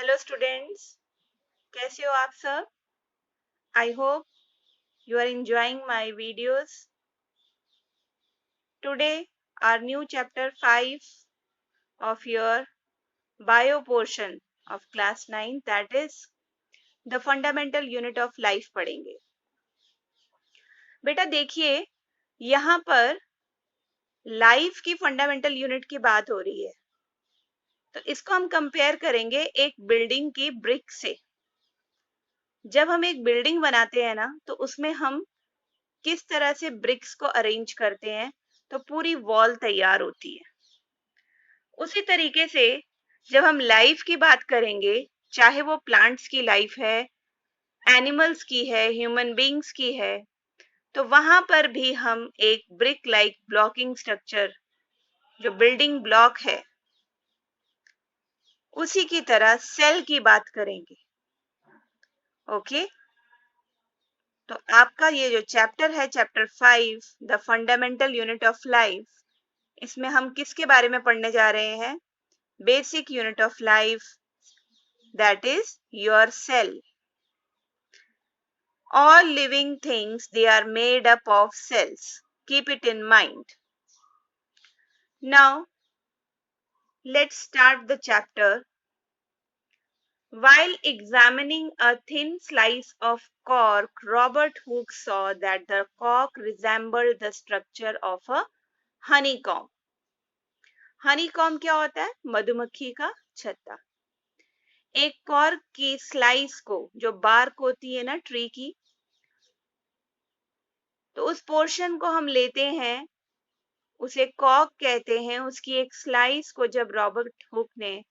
Hello students, कैसे हो आप सब? I hope you are enjoying my videos. Today, our new chapter 5 of your bio portion of class 9, that is the fundamental unit of life पढ़ेंगे. बेटा देखिए, यहाँ पर लाइफ की फंडामेंटल यूनिट की बात हो रही है, तो इसको हम कंपेयर करेंगे एक बिल्डिंग की ब्रिक से. जब हम एक बिल्डिंग बनाते हैं ना, तो उसमें हम किस तरह से ब्रिक्स को अरेंज करते हैं तो पूरी वॉल तैयार होती है. उसी तरीके से जब हम लाइफ की बात करेंगे, चाहे वो प्लांट्स की लाइफ है, एनिमल्स की है, ह्यूमन बींग्स की है, तो वहां पर भी हम एक ब्रिक लाइक ब्लॉकिंग स्ट्रक्चर, जो बिल्डिंग ब्लॉक है, उसी की तरह सेल की बात करेंगे. ओके, तो आपका ये जो चैप्टर है, chapter 5, the fundamental unit of life, इसमें हम किसके बारे में पढ़ने जा रहे हैं? Basic unit of life, that is your cell. All living things, they are made up of cells. Keep it in mind. Now, let's start the chapter. While examining a thin slice of cork, Robert Hooke saw that the cork resembled the structure of a honeycomb. Honeycomb क्या होता है? मधुमक्खी का छत्ता. एक cork की slice को, जो बार्क होती है ना ट्री की, तो उस पोर्शन को हम लेते हैं, उसे कॉर्क कहते हैं. उसकी एक स्लाइस को जब रॉबर्ट हुक ने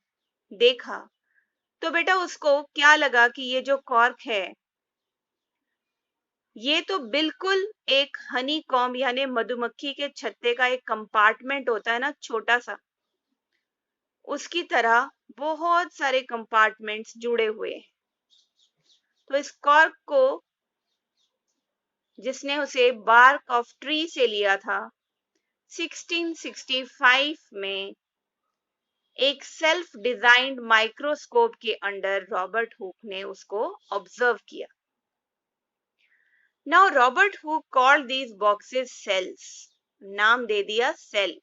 देखा, तो बेटा उसको क्या लगा कि ये जो कॉर्क है, ये तो बिल्कुल एक हनी कॉम्ब यानी मधुमक्खी के छत्ते का एक कंपार्टमेंट होता है ना, छोटा सा, उसकी तरह बहुत सारे कंपार्टमेंट्स जुड़े हुए हैं. तो इस कॉर्क को, जिसने उसे बार्क ऑफ ट्री से लिया था, 1665 में एक सेल्फ डिजाइंड माइक्रोस्कोप के अंडर रॉबर्ट हुक ने उसको ऑब्जर्व किया. Now Robert Hooke called these boxes cells. नाम दे दिया सेल,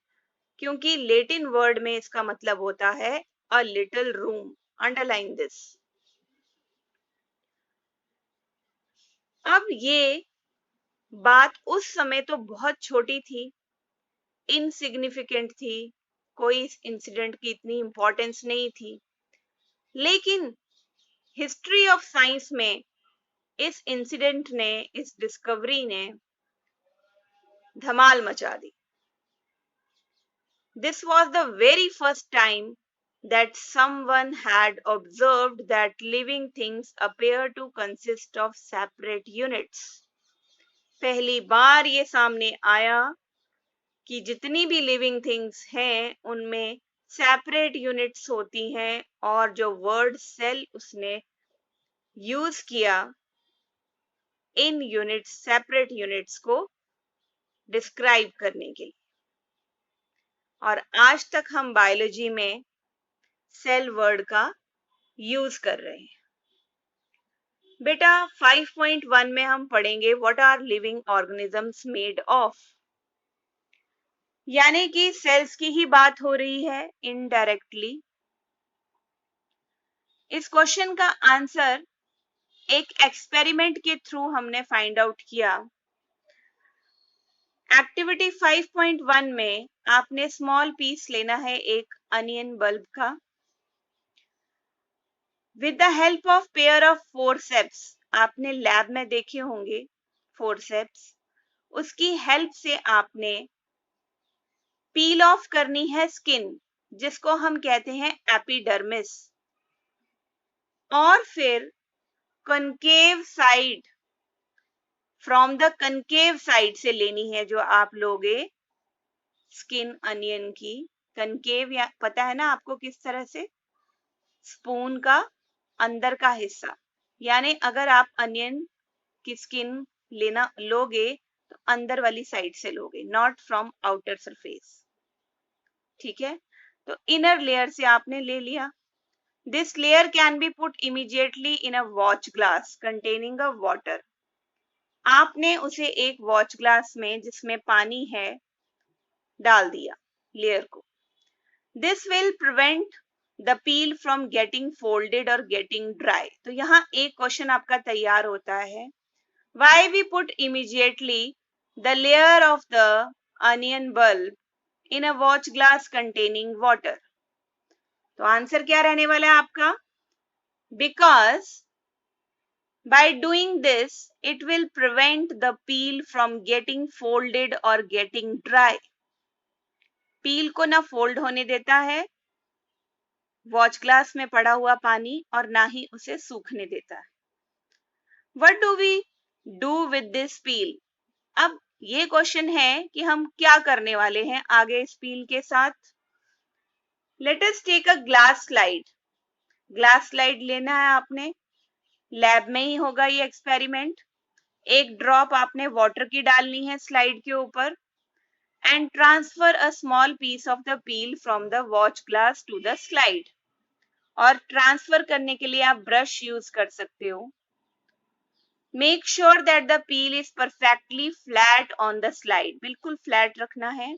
क्योंकि लैटिन वर्ड में इसका मतलब होता है a little room. Underline this. अब ये बात उस समय तो बहुत छोटी थी, इनसिग्निफिकेंट थी, कोई इस इंसिडेंट की इतनी इंपॉर्टेंस नहीं थी, लेकिन हिस्ट्री ऑफ साइंस में इस इंसिडेंट ने, इस डिस्कवरी ने धमाल मचा दी. This was the very first time that someone had observed that living things appear to consist of separate units. पहली बार ये सामने आया कि जितनी भी लिविंग थिंग्स हैं, उनमें सेपरेट यूनिट्स होती हैं, और जो वर्ड सेल उसने यूज किया इन यूनिट्स, सेपरेट यूनिट्स को डिस्क्राइब करने के लिए. और आज तक हम बायोलॉजी में सेल वर्ड का यूज कर रहे हैं. बेटा 5.1 में हम पढ़ेंगे what are living organisms made of, यानी कि सेल्स की ही बात हो रही है इनडायरेक्टली. इस क्वेश्चन का आंसर एक एक्सपेरिमेंट के थ्रू हमने फाइंड आउट किया. एक्टिविटी 5.1 में आपने स्मॉल पीस लेना है एक अनियन बल्ब का. With the help of pair of forceps, आपने लैब में देखे होंगे फोरसेप्स, उसकी हेल्प से आपने पील ऑफ करनी है स्किन, जिसको हम कहते हैं एपिडर्मिस, और फिर concave side, from the concave side से लेनी है जो आप लोगे स्किन अनियन की. कनकेव या पता है ना आपको किस तरह से? स्पून का अंदर का हिस्सा, यानी अगर आप अनियन की स्किन लेना लोगे तो अंदर वाली साइड से लोगे, नॉट फ्रॉम आउटर सरफेस. ठीक है, तो इनर लेयर से आपने ले लिया. This layer can be put immediately in a watch glass containing a water. आपने उसे एक वॉच ग्लास में जिसमें पानी है डाल दिया लेयर को. This will prevent the peel from getting folded or getting dry. तो यहाँ एक क्वेश्चन आपका तैयार होता है. Why we put immediately the layer of the onion bulb in a watch glass containing water? तो आंसर क्या रहने वाला है आपका? Because by doing this, it will prevent the peel from getting folded or getting dry. पील को ना fold होने देता है वॉच ग्लास में पड़ा हुआ पानी और ना ही उसे सूखने देता है. What do we do with this peel? अब ये क्वेश्चन है कि हम क्या करने वाले हैं आगे इस पील के साथ. Let us take a glass slide. Glass slide लेना है आपने. लैब में ही होगा ये एक्सपेरिमेंट. एक ड्रॉप आपने वाटर की डालनी है स्लाइड के ऊपर and transfer a small piece of the peel from the watch glass to the slide. और ट्रांसफर करने के लिए आप ब्रश यूज कर सकते हो. Make sure that the peel is perfectly flat on the slide. बिल्कुल फ्लैट रखना है.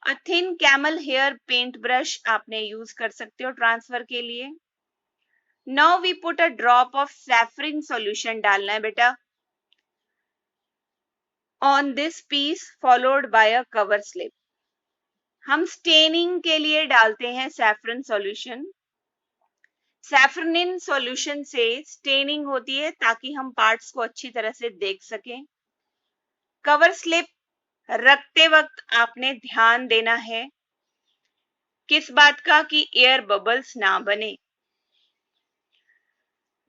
A thin camel hair paint brush आपने यूज कर सकते हो ट्रांसफर के लिए. Now we put a drop of saffron solution डालना है बेटा on this piece followed by a cover slip. हम स्टेनिंग के लिए डालते हैं सैफरन सॉल्यूशन. सैफरनिन सॉल्यूशन से स्टेनिंग होती है ताकि हम पार्ट्स को अच्छी तरह से देख सकें. कवर स्लिप रखते वक्त आपने ध्यान देना है किस बात का कि एयर बबल्स ना बने.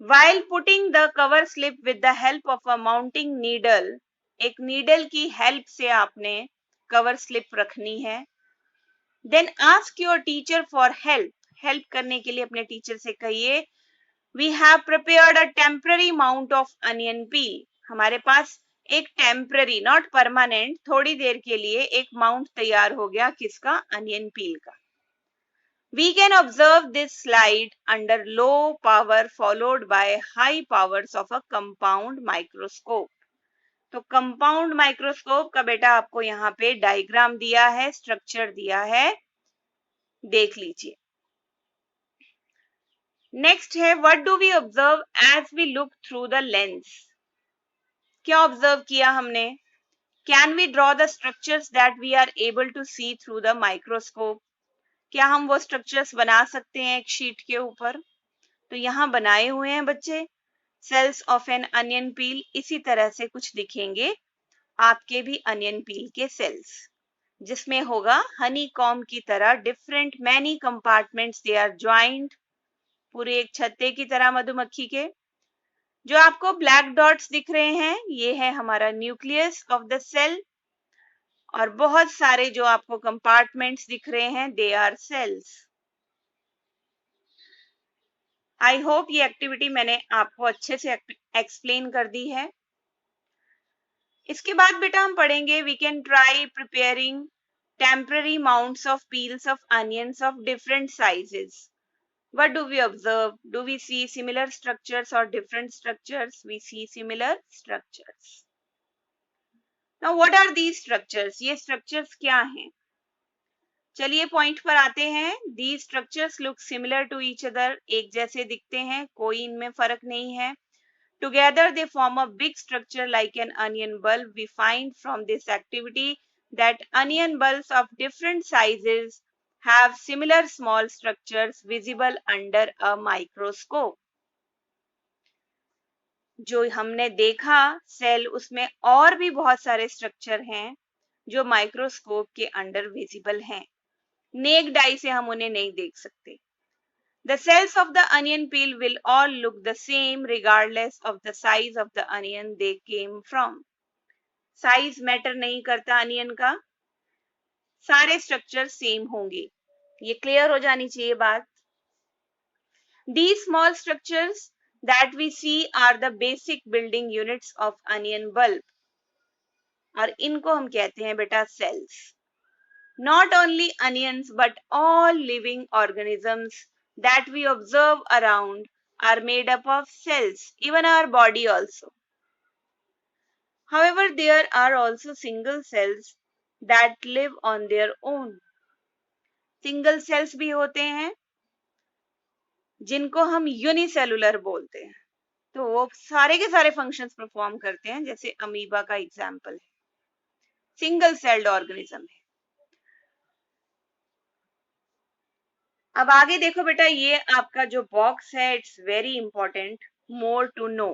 While putting the cover slip with the help of a mounting needle, एक नीडल की हेल्प से आपने कवर स्लिप रखनी है. Then ask your teacher for help. Help करने के लिए अपने टीचर से कहिए We have prepared a temporary mount of onion peel. हमारे पास एक टेम्पररी नॉट परमानेंट थोड़ी देर के लिए एक माउंट तैयार हो गया किसका अनियन पील का. We can observe this slide under low power followed by high powers of a compound microscope. तो कंपाउंड माइक्रोस्कोप का बेटा आपको यहाँ पे डायग्राम दिया है स्ट्रक्चर दिया है देख लीजिए. नेक्स्ट है what do we observe as we look through the lens. क्या ऑब्जर्व किया हमने. Can we draw the structures that we are able to see through the microscope. क्या हम वो स्ट्रक्चर्स बना सकते हैं एक शीट के ऊपर. तो यहाँ बनाए हुए हैं बच्चे cells of an onion peel. इसी तरह से कुछ दिखेंगे आपके भी अनियन पील के सेल्स जिसमें होगा हनी कॉम की तरह different many compartments they are joint. पूरे एक छत्ते की तरह मधुमक्खी के. जो आपको ब्लैक डॉट्स दिख रहे हैं ये है हमारा न्यूक्लियस ऑफ द सेल और बहुत सारे जो आपको कंपार्टमेंट्स दिख रहे हैं they are cells. I hope ये एक्टिविटी मैंने आपको अच्छे से एक्सप्लेन कर दी है. इसके बाद बेटा हम पढ़ेंगे we can try preparing temporary mounts of peels of onions of different sizes. What do we observe? Do we see similar structures or different structures? We see similar structures. Now, what are these structures? ये structures क्या हैं? चलिए point पर आते हैं. These structures look similar to each other. एक जैसे दिखते हैं, कोई इनमें फर्क नहीं है. Together they form a big structure like an onion bulb. We find from this activity that onion bulbs of different sizes have similar small structures visible under a microscope. जो हमने देखा सेल उसमें और भी बहुत सारे स्ट्रक्चर हैं जो माइक्रोस्कोप के अंडर विजिबल हैं. नेक्ड आई से हम उन्हें नहीं देख सकते. The cells of the onion peel will all look the same regardless of the size of the onion they came from. Size matter नहीं करता अनियन का. सारे स्ट्रक्चर सेम होंगे. ये क्लियर हो जानी चाहिए बात. These small structures that we see are the basic building units of onion bulb. और इनको हम कहते हैं बेटा cells. Not only onions but all living organisms that we observe around are made up of cells, even our body also. However, there are also single cells that live on their own. Single cells भी होते हैं जिनको हम unicellular बोलते हैं, तो वो सारे के सारे फंक्शंस परफॉर्म करते हैं, जैसे अमीबा का एग्जाम्पल है, सिंगल सेल्ड ऑर्गेनिज्म है। अब आगे देखो बेटा, ये आपका जो बॉक्स है, it's very important, more to know.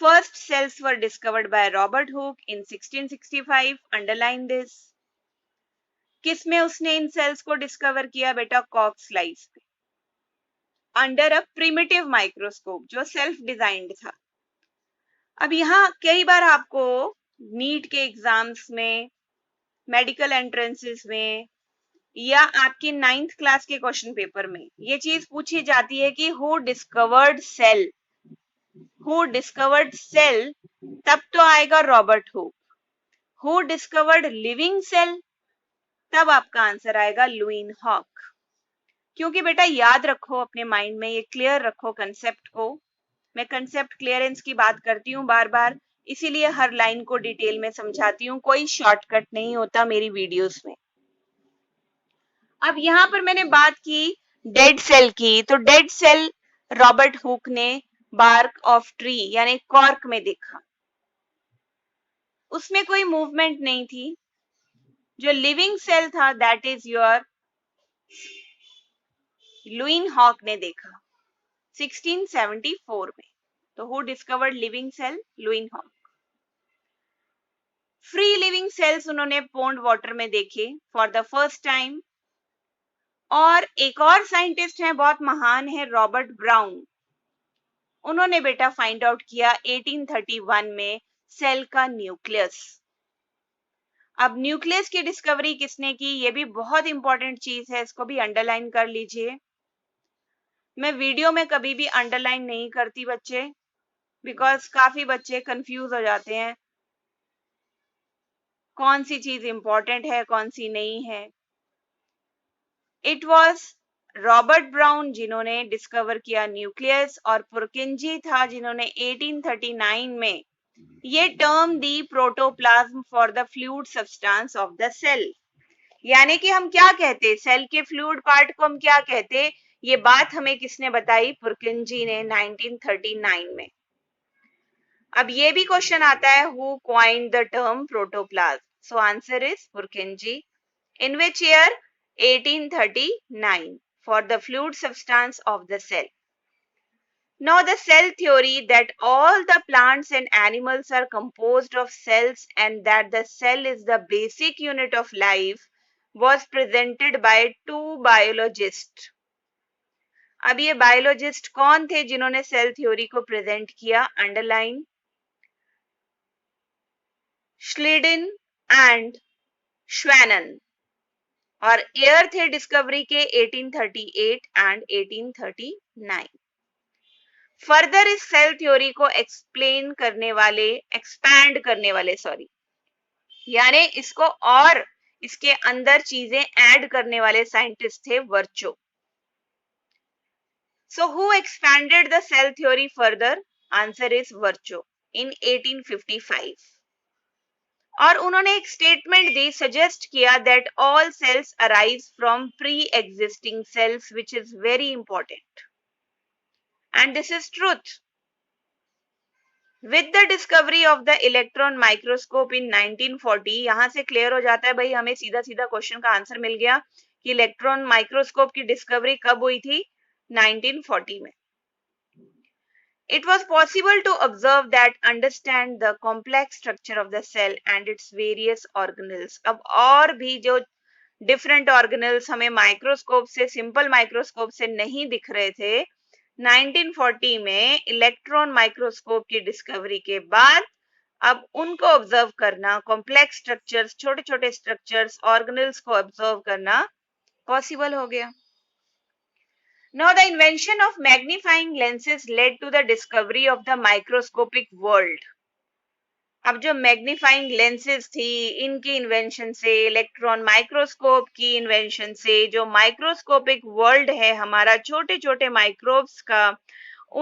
First cells were discovered by Robert Hooke in 1665, underline this. किस में उसने इन सेल्स को डिस्कवर किया बेटा? कॉक स्लाइस पे, अंडर अ प्रिमिटिव माइक्रोस्कोप जो सेल्फ डिजाइंड था। अब यहाँ कई बार आपको नीट के एग्जाम्स में, मेडिकल एंट्रेंसेस में, या आपकी 9th क्लास के क्वेश्चन पेपर में ये चीज पूछी जाती है कि who discovered cell, who discovered cell, तब तो आएगा Robert Hooke. Who discovered living cell, तब आपका आंसर आएगा लुईन हॉक। क्योंकि बेटा याद रखो, अपने माइंड में ये क्लियर रखो कंसेप्ट को। मैं कंसेप्ट क्लियरेंस की बात करती हूँ बार बार, इसीलिए हर लाइन को डिटेल में समझाती हूँ, कोई शॉर्टकट नहीं होता मेरी वीडियोस में। अब यहां पर मैंने बात की डेड सेल की, तो डेड सेल रॉबर्ट हुक ने बार्क ऑफ ट्री यानी कॉर्क में देखा, उसमें कोई मूवमेंट नहीं थी। जो लिविंग सेल था that is your Leeuwenhoek ने देखा 1674 में। तो who discovered living cell? Leeuwenhoek. Free living cells उन्होंने पोन्ड वाटर में देखे फॉर द फर्स्ट टाइम। और एक और साइंटिस्ट हैं, बहुत महान है, रॉबर्ट ब्राउन। उन्होंने बेटा फाइंड आउट किया 1831 में सेल का न्यूक्लियस। अब न्यूक्लियस की डिस्कवरी किसने की? ये भी बहुत इंपॉर्टेंट चीज है, इसको भी अंडरलाइन कर लीजिए। मैं वीडियो में कभी भी अंडरलाइन नहीं करती बच्चे, बिकॉज काफी बच्चे कंफ्यूज हो जाते हैं कौन सी चीज इंपॉर्टेंट है कौन सी नहीं है। इट वॉज रॉबर्ट ब्राउन जिन्होंने डिस्कवर किया न्यूक्लियस, और पुरकिंजी था जिन्होंने 1839 में ये टर्म दी protoplasm for the fluid substance of the cell. यानी कि हम क्या कहते, सेल के फ्लूइड पार्ट को हम क्या कहते, ये बात हमें किसने बताई? पुरकिंजी ने 1939 में। अब ये भी क्वेश्चन आता है, who coined the term protoplasm? So answer is पुरकिंजी। In which year? 1839, for the fluid substance of the cell. Now the cell theory that all the plants and animals are composed of cells and that the cell is the basic unit of life was presented by two biologists. अब ये biologist कौन थे जिन्होंने cell theory को present किया? Underline, Schleiden and Schwann. और year थे discovery के 1838 एंड 1839। फर्दर इस सेल थ्योरी को एक्सप्लेन करने वाले, एक्सपैंड करने वाले, यानी इसको और इसके अंदर चीजें ऐड करने वाले साइंटिस्ट थे Virchow. So who expanded the cell theory further? Answer is Virchow in 1855। और उन्होंने एक स्टेटमेंट दी, सजेस्ट किया that all cells arise from pre existing cells, which is very important and this is truth. With the discovery of the electron microscope in 1940, यहां से clear हो जाता है भाई, हमें सीधा सीधा क्वेश्चन का आंसर मिल गया कि इलेक्ट्रॉन माइक्रोस्कोप की डिस्कवरी कब हुई थी? 1940 में। It was possible to observe that, understand the complex structure of the cell and its various organelles. अब और भी जो डिफरेंट ऑर्गेनल्स हमें माइक्रोस्कोप से, सिंपल माइक्रोस्कोप से नहीं दिख रहे थे, 1940 में इलेक्ट्रॉन माइक्रोस्कोप की डिस्कवरी के बाद अब उनको ऑब्जर्व करना, कॉम्प्लेक्स स्ट्रक्चर्स, छोटे छोटे स्ट्रक्चर्स, ऑर्गेनल्स को ऑब्जर्व करना पॉसिबल हो गया। Now the invention of magnifying lenses led to the discovery of the microscopic world. अब जो मैग्नीफाइंग लेंसेज थी, इनकी इन्वेंशन से, इलेक्ट्रॉन माइक्रोस्कोप की इन्वेंशन से, जो माइक्रोस्कोपिक वर्ल्ड है हमारा छोटे छोटे माइक्रोब्स का,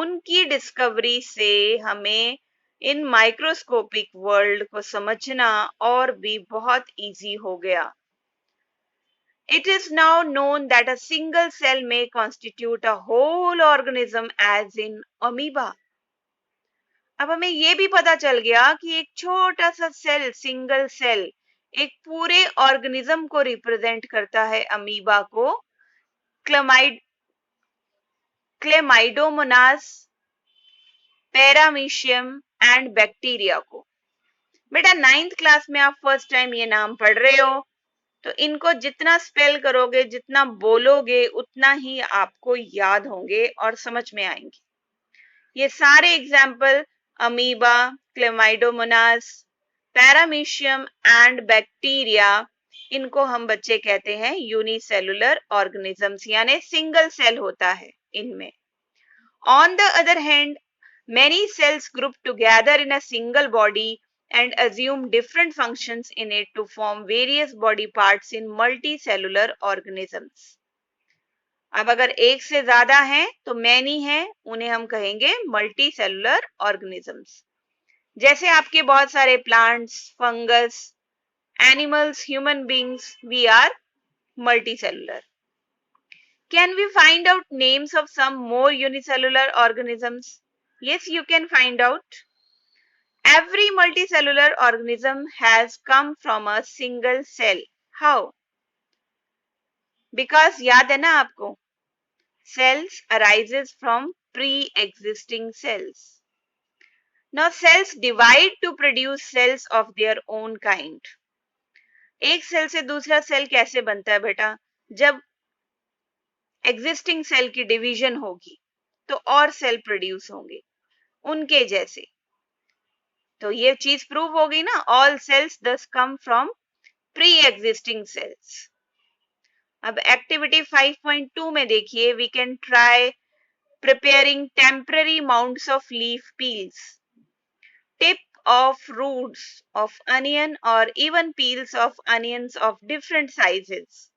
उनकी डिस्कवरी से हमें इन माइक्रोस्कोपिक वर्ल्ड को समझना और भी बहुत इजी हो गया. It is now known that a single cell may constitute a whole organism as in amoeba. अब हमें ये भी पता चल गया कि एक छोटा सा सेल, सिंगल सेल, एक पूरे ऑर्गेनिज्म को रिप्रेजेंट करता है. अमीबा को, क्लेमाइडोमोनास, पैरामीशियम एंड बैक्टीरिया को. बेटा 9th क्लास में आप फर्स्ट टाइम ये नाम पढ़ रहे हो, तो इनको जितना स्पेल करोगे, जितना बोलोगे, उतना ही आपको याद होंगे और समझ में आएंगे. ये सारे example amoeba, Chlamydomonas, paramecium and bacteria, इनको हम बच्चे कहते हैं यूनिसेलुलर ऑर्गेनिजम्स, यानी सिंगल सेल होता है इनमें. On the other hand, many cells group together in a single body and assume different functions in it to form various body parts in multicellular organisms. अब अगर एक से ज्यादा हैं तो many हैं, उन्हें हम कहेंगे multicellular organisms. जैसे आपके बहुत सारे plants, fungus, animals, human beings, we are multicellular. Can we find out names of some more unicellular organisms? Yes, you can find out. Every multicellular organism has come from a single cell. How? Because याद है ना आपको, cells arises from pre-existing cells. Now cells divide to produce cells of their own kind. एक cell से दूसरा cell कैसे बनता है बेटा? जब एग्जिस्टिंग सेल की डिवीजन होगी तो और सेल प्रोड्यूस होंगे उनके जैसे. तो ये चीज प्रूव हो गई ना, all cells thus come from pre existing cells. अब एक्टिविटी 5.2 में देखिए, we can try preparing temporary mounts of leaf peels, tip of roots of onion or even peels of onions of different sizes.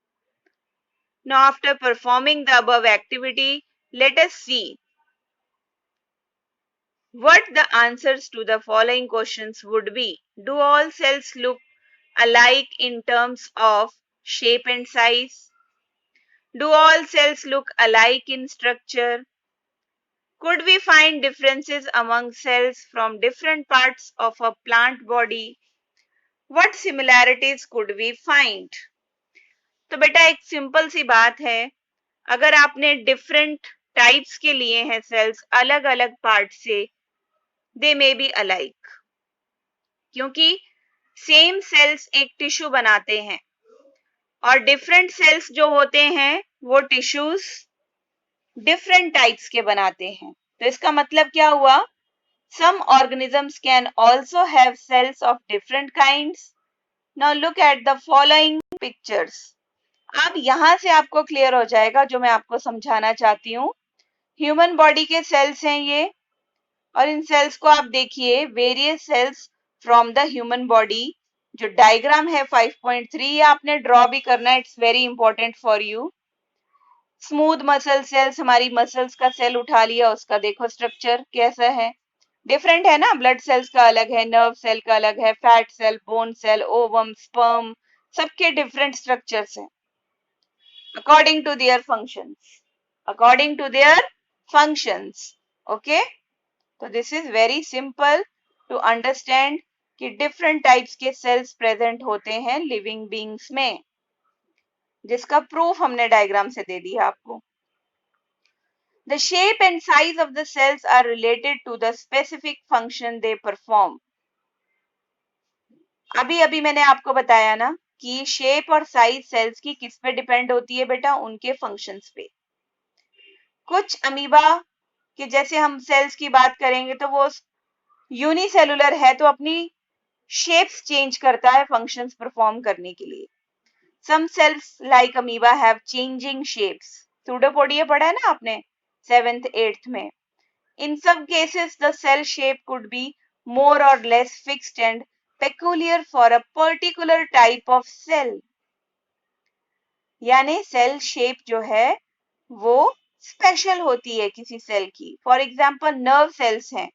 Now after performing the above activity, let us see what the answers to the following questions would be. Do all cells look alike in terms of shape and size? Do all cells look alike in structure? Could we find differences among cells from different parts of a plant body? What similarities could we find? तो बेटा एक simple सी बात है, अगर आपने different types के लिए हैं सेल्स अलग अलग पार्ट से, दे मे बी अलाइक, क्योंकि सेम सेल्स एक टिश्यू बनाते हैं और डिफरेंट सेल्स जो होते हैं वो टिश्यूज डिफरेंट टाइप्स के बनाते हैं. तो इसका मतलब क्या हुआ? Some organisms can also have cells of different kinds. Now look at the following pictures. अब यहां से आपको क्लियर हो जाएगा जो मैं आपको समझाना चाहती हूँ. ह्यूमन बॉडी के सेल्स हैं ये, और इन सेल्स को आप देखिए, various cells from the human body. जो डायग्राम है 5.3 आपने ड्रॉ भी करना है, it's very important for you. Smooth muscle cells, हमारी मसल्स का सेल उठा लिया, उसका देखो स्ट्रक्चर कैसा है, डिफरेंट है ना. ब्लड सेल्स का अलग है, नर्व सेल का अलग है, fat cell, bone cell, ovum, sperm, सबके डिफरेंट स्ट्रक्चर्स हैं according to their functions. Okay, so this is very simple to understand कि different types के cells present होते हैं living beings में, जिसका proof हमने diagram से दे दिया आपको. The shape and size of the cells are related to the specific function they perform. अभी मैंने आपको बताया ना कि शेप और साइज सेल्स की किस पे डिपेंड होती है बेटा? उनके फंक्शंस पे. कुछ अमीबा के जैसे हम सेल्स की बात करेंगे तो वो यूनिसेलुलर है, तो अपनी शेप्स चेंज करता है फंक्शंस परफॉर्म करने के लिए. Some cells like amoeba have changing shapes. Pseudopodia पढ़ा है ना आपने 7th 8th में. In some cases the cell shape could be more or less fixed and peculiar for a particular type of cell. यानी cell shape जो है वो special होती है किसी सेल की. फॉर एग्जाम्पल नर्व सेल्स हैं,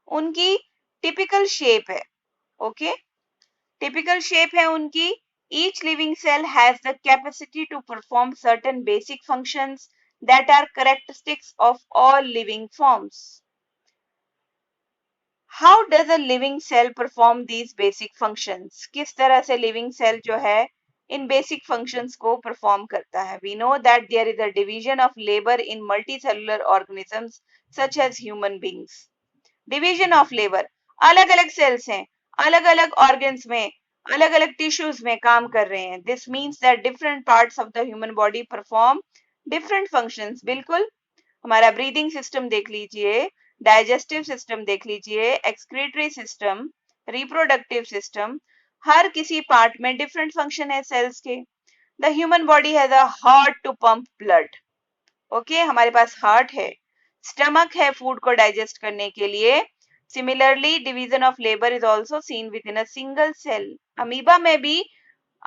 उनकी टिपिकल शेप है. ओके, टिपिकल शेप है उनकी. Each living cell has the capacity to perform certain basic functions that are characteristics of all living forms. How does a living cell perform these basic functions? किस तरह से living cell जो है इन basic functions को perform करता है? We know that there is a division of labor in multicellular organisms such as human beings. Division of labor, अलग अलग cells हैं, अलग अलग organs में, अलग अलग tissues में काम कर रहे हैं. This means that different parts of the human body perform different functions. बिल्कुल, हमारा ब्रीदिंग सिस्टम देख लीजिए, डाइजेस्टिव सिस्टम देख लीजिए, एक्सक्रीटरी सिस्टम, रिप्रोडक्टिव सिस्टम, हर किसी पार्ट में डिफरेंट फंक्शन है सेल्स के. The human body has a heart to pump blood. Okay, हमारे पास हार्ट है, स्टमक है फूड को डाइजेस्ट करने के लिए. Similarly division of labour is also seen within a single cell. Amoeba में भी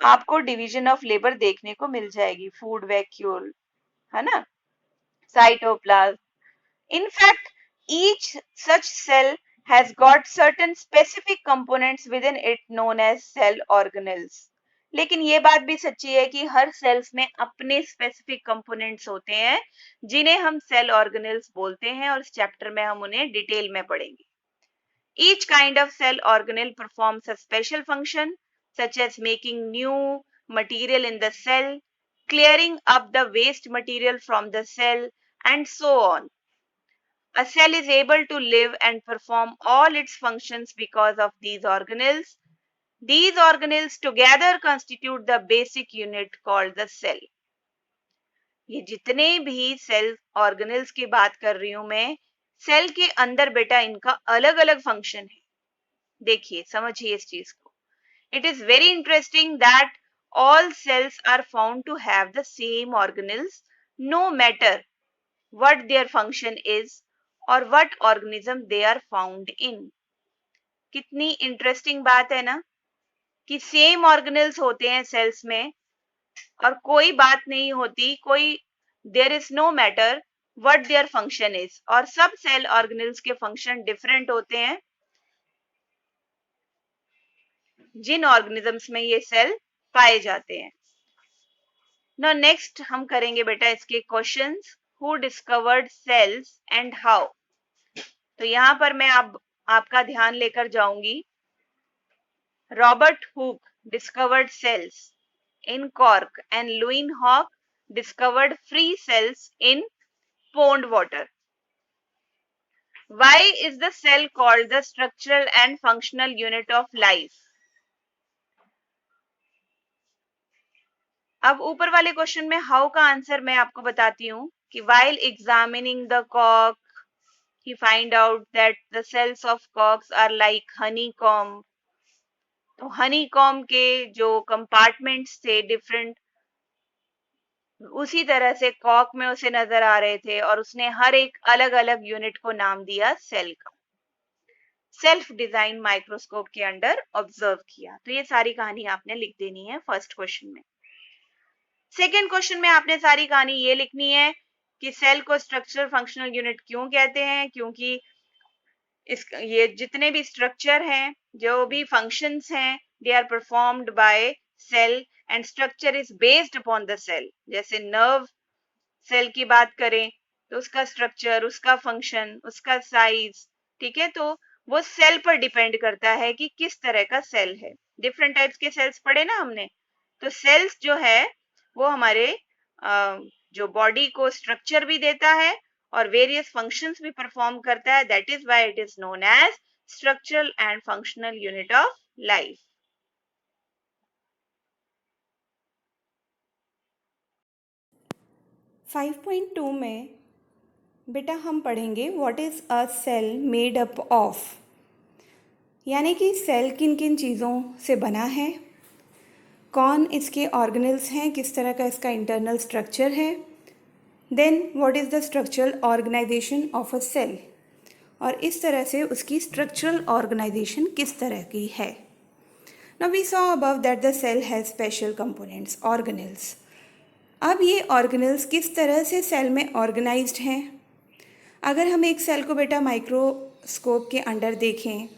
आपको डिवीजन ऑफ लेबर देखने को मिल जाएगी. फूड वैक्यूल, है ना, cytoplasm. In fact, each such cell has got certain specific components within it known as cell organelles. लेकिन ये बात भी सच्ची है कि हर सेल्स में अपने स्पेसिफिक कंपोनेंट्स होते हैं जिन्हें हम सेल ऑर्गेनेल्स बोलते हैं और इस चैप्टर में हम उन्हें डिटेल में पढ़ेंगे. Each kind of cell organelle performs a special function such as making new material in the cell, clearing up the waste material from the cell, and so on. A cell is able to live and perform all its functions because of these organelles. These organelles together constitute the basic unit called the cell. ये जितने भी cell organelles की बात कर रही हूं मैं, cell के अंदर बेटा इनका अलग अलग फंक्शन है. देखिए, समझिए इस चीज को. It is very interesting that all cells are found to have the same organelles no matter what their function is or what organism they are found in. कितनी इंटरेस्टिंग बात है ना कि सेम ऑर्गेनेल्स होते हैं सेल्स में और कोई बात नहीं होती, कोई there is no matter what their function is, और सब सेल ऑर्गेनेल्स के फंक्शन डिफरेंट होते हैं जिन ऑर्गेनिजम्स में ये सेल पाए जाते हैं. नाउ नेक्स्ट हम करेंगे बेटा इसके questions. Who discovered cells and how. तो यहां पर मैं आपका ध्यान लेकर जाऊंगी. Robert Hooke discovered cells in cork and Leeuwenhoek discovered free cells in pond water. Why is the cell called the structural and functional unit of life? अब ऊपर वाले क्वेश्चन में हाउ का आंसर मैं आपको बताती हूँ कि while examining the cork he find out that the cells of corks are like honeycomb. तो honeycomb के जो कंपार्टमेंट्स थे डिफरेंट, उसी तरह से कॉक में उसे नजर आ रहे थे और उसने हर एक अलग अलग यूनिट को नाम दिया सेल का. सेल्फ डिजाइन माइक्रोस्कोप के अंडर ऑब्जर्व किया. तो ये सारी कहानी आपने लिख देनी है फर्स्ट क्वेश्चन में. सेकेंड क्वेश्चन में आपने सारी कहानी ये लिखनी है कि सेल को स्ट्रक्चरल फंक्शनल यूनिट क्यों कहते हैं. क्योंकि ये जितने भी स्ट्रक्चर हैं, जो भी फंक्शंस हैं, they are performed by cell and structure is based upon the cell. जैसे नर्व सेल की बात करें तो उसका स्ट्रक्चर, उसका फंक्शन, उसका साइज, ठीक है, तो वो सेल पर डिपेंड करता है कि किस तरह का सेल है. डिफरेंट टाइप्स के सेल्स पढ़े ना हमने. तो सेल्स जो है वो हमारे जो बॉडी को स्ट्रक्चर भी देता है और वेरियस फंक्शंस भी परफॉर्म करता है. That is why it is known as structural and functional unit of life. 5.2 में बेटा हम पढ़ेंगे what is a cell made up of. यानी कि सेल किन किन चीज़ों से बना है, कौन इसके ऑर्गेनेल्स हैं, किस तरह का इसका इंटरनल स्ट्रक्चर है. Then what is the structural organisation of a cell. और इस तरह से उसकी स्ट्रक्चरल ऑर्गेनाइजेशन किस तरह की है. Now we saw above that the cell has special components, organelles. अब ये ऑर्गेनल्स किस तरह से सेल में ऑर्गेनाइज्ड हैं. अगर हम एक सेल को बेटा माइक्रोस्कोप के अंडर देखें,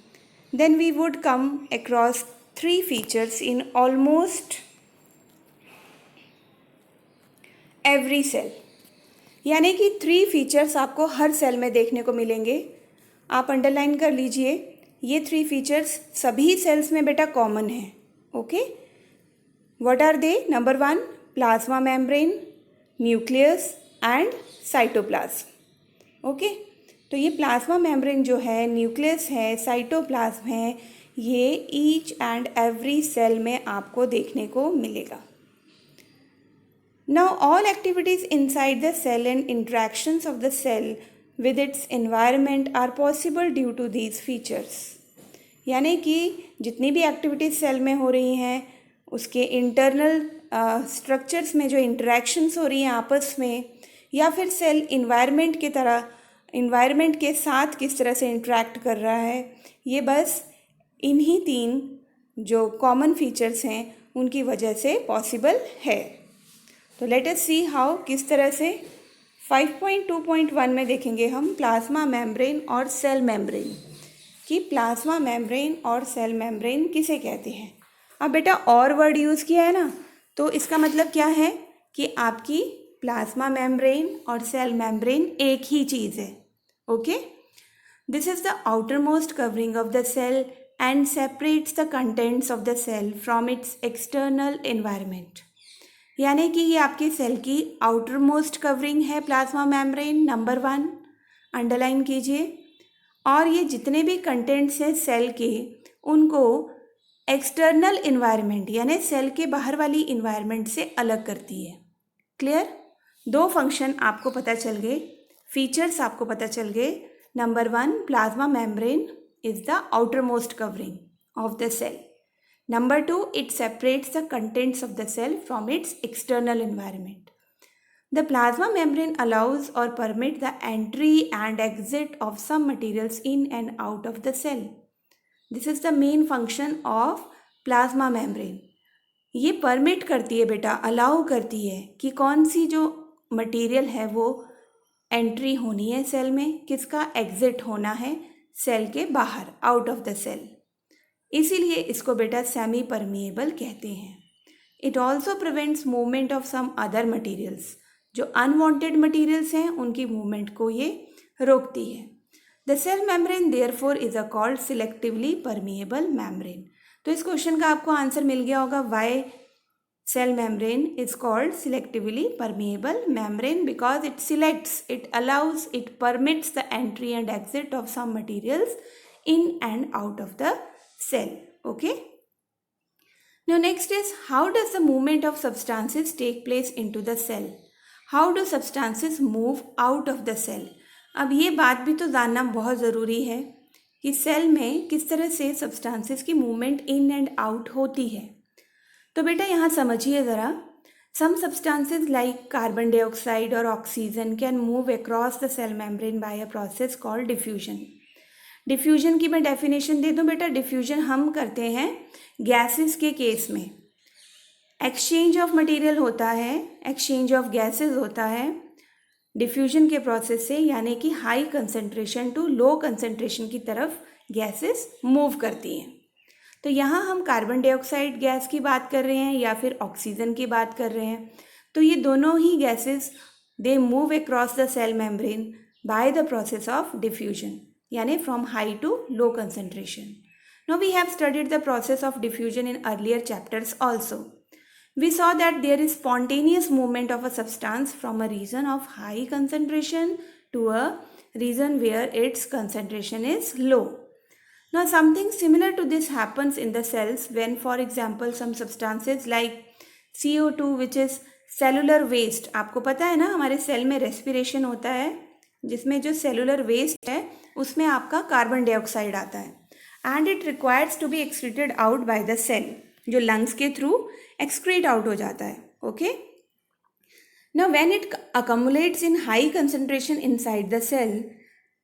then we would come across 3 features in almost every cell. यानी कि 3 फीचर्स आपको हर सेल में देखने को मिलेंगे. आप अंडरलाइन कर लीजिए, ये 3 फीचर्स सभी सेल्स में बेटा कॉमन है. Okay, what are they? Number 1, plasma membrane, nucleus and cytoplasm. Okay, तो ये प्लाज्मा मेम्ब्रेन जो है, न्यूक्लियस है, साइटोप्लाज्म है, ये ईच एंड एवरी सेल में आपको देखने को मिलेगा. Now all activities inside the cell and interactions of the cell with its environment are possible due to these features. यानी कि जितनी भी एक्टिविटीज़ सेल में हो रही हैं, उसके इंटरनल स्ट्रक्चर्स में जो इंटरेक्शंस हो रही हैं आपस में, या फिर सेल इन्वायरमेंट के साथ किस तरह से इंटरेक्ट कर रहा है, ये बस इन्हीं 3 जो कॉमन फीचर्स हैं उनकी वजह से पॉसिबल है. तो लेट अस सी हाउ, किस तरह से. 5.2.1 में देखेंगे हम प्लाज्मा मेम्ब्रेन और सेल मेम्ब्रेन, कि प्लाज्मा मेम्ब्रेन और सेल मेम्ब्रेन किसे कहते हैं. अब बेटा और वर्ड यूज़ किया है ना, तो इसका मतलब क्या है कि आपकी प्लाज्मा मेम्ब्रेन और सेल मेम्ब्रेन एक ही चीज़ है. Okay, this is the outermost covering of the cell and separates the contents of the cell from its external environment. यानी कि ये आपके सेल की आउटर मोस्ट कवरिंग है प्लाज्मा मेम्ब्रेन, नंबर 1 अंडरलाइन कीजिए. और ये जितने भी कंटेंट्स हैं सेल के, उनको एक्सटर्नल इन्वायरमेंट यानी सेल के बाहर वाली इन्वायरमेंट से अलग करती है. क्लियर? 2 फंक्शन आपको पता चल गए, फीचर्स आपको पता चल गए. Number 1, plasma membrane is the outermost covering of the cell. Number 2, it separates the contents of the cell from its external environment. The plasma membrane allows or permits the entry and exit of some materials in and out of the cell. This is the main function of plasma membrane. ये permit करती है बेटा, allow करती है कि कौन सी जो material है वो एंट्री होनी है सेल में, किसका एग्जिट होना है सेल के बाहर, आउट ऑफ द सेल. इसीलिए इसको बेटा सेमी परमिएबल कहते हैं. It also prevents movement of some other materials. जो अनवांटेड मटीरियल्स हैं उनकी मूवमेंट को ये रोकती है. The cell membrane therefore is a called selectively permeable membrane. तो इस क्वेश्चन का आपको आंसर मिल गया होगा, why cell membrane is called selectively permeable membrane, because it selects, it allows, it permits the entry and exit of some materials in and out of the cell. Okay. Now next is, how does the movement of substances take place into the cell? How do substances move out of the cell? अब ये बात भी तो जानना बहुत ज़रूरी है कि सेल में किस तरह से सब्सटेंसेस की मूवमेंट इन एंड आउट होती है. तो बेटा यहाँ समझिए ज़रा. Some substances like carbon dioxide or oxygen can move across the cell membrane by a process called diffusion. Diffusion की मैं डेफिनेशन दे दूं बेटा. डिफ्यूजन हम करते हैं गैसेस के केस में. एक्सचेंज ऑफ मटेरियल होता है, एक्सचेंज ऑफ गैसेस होता है डिफ्यूजन के प्रोसेस से, यानी कि high concentration to low concentration की तरफ गैसेस मूव करती हैं. तो यहाँ हम कार्बन डाइऑक्साइड गैस की बात कर रहे हैं या फिर ऑक्सीजन की बात कर रहे हैं. तो ये दोनों ही gases they move across the cell membrane by the process of diffusion, यानी from high to low concentration. Now we have studied the process of diffusion in earlier chapters also. We saw that there is spontaneous movement of a substance from a region of high concentration to a region where its concentration is low. Now something similar to this happens in the cells when, for example, some substances like CO2, which is cellular waste, आपको पता है ना हमारे cell में respiration होता है जिसमें जो सेलुलर वेस्ट है उसमें आपका कार्बन डाइऑक्साइड आता है, and it requires to be excreted out by the cell, जो लंग्स के थ्रू एक्सक्रीट आउट हो जाता है. Okay. Now when it accumulates in high concentration inside the cell,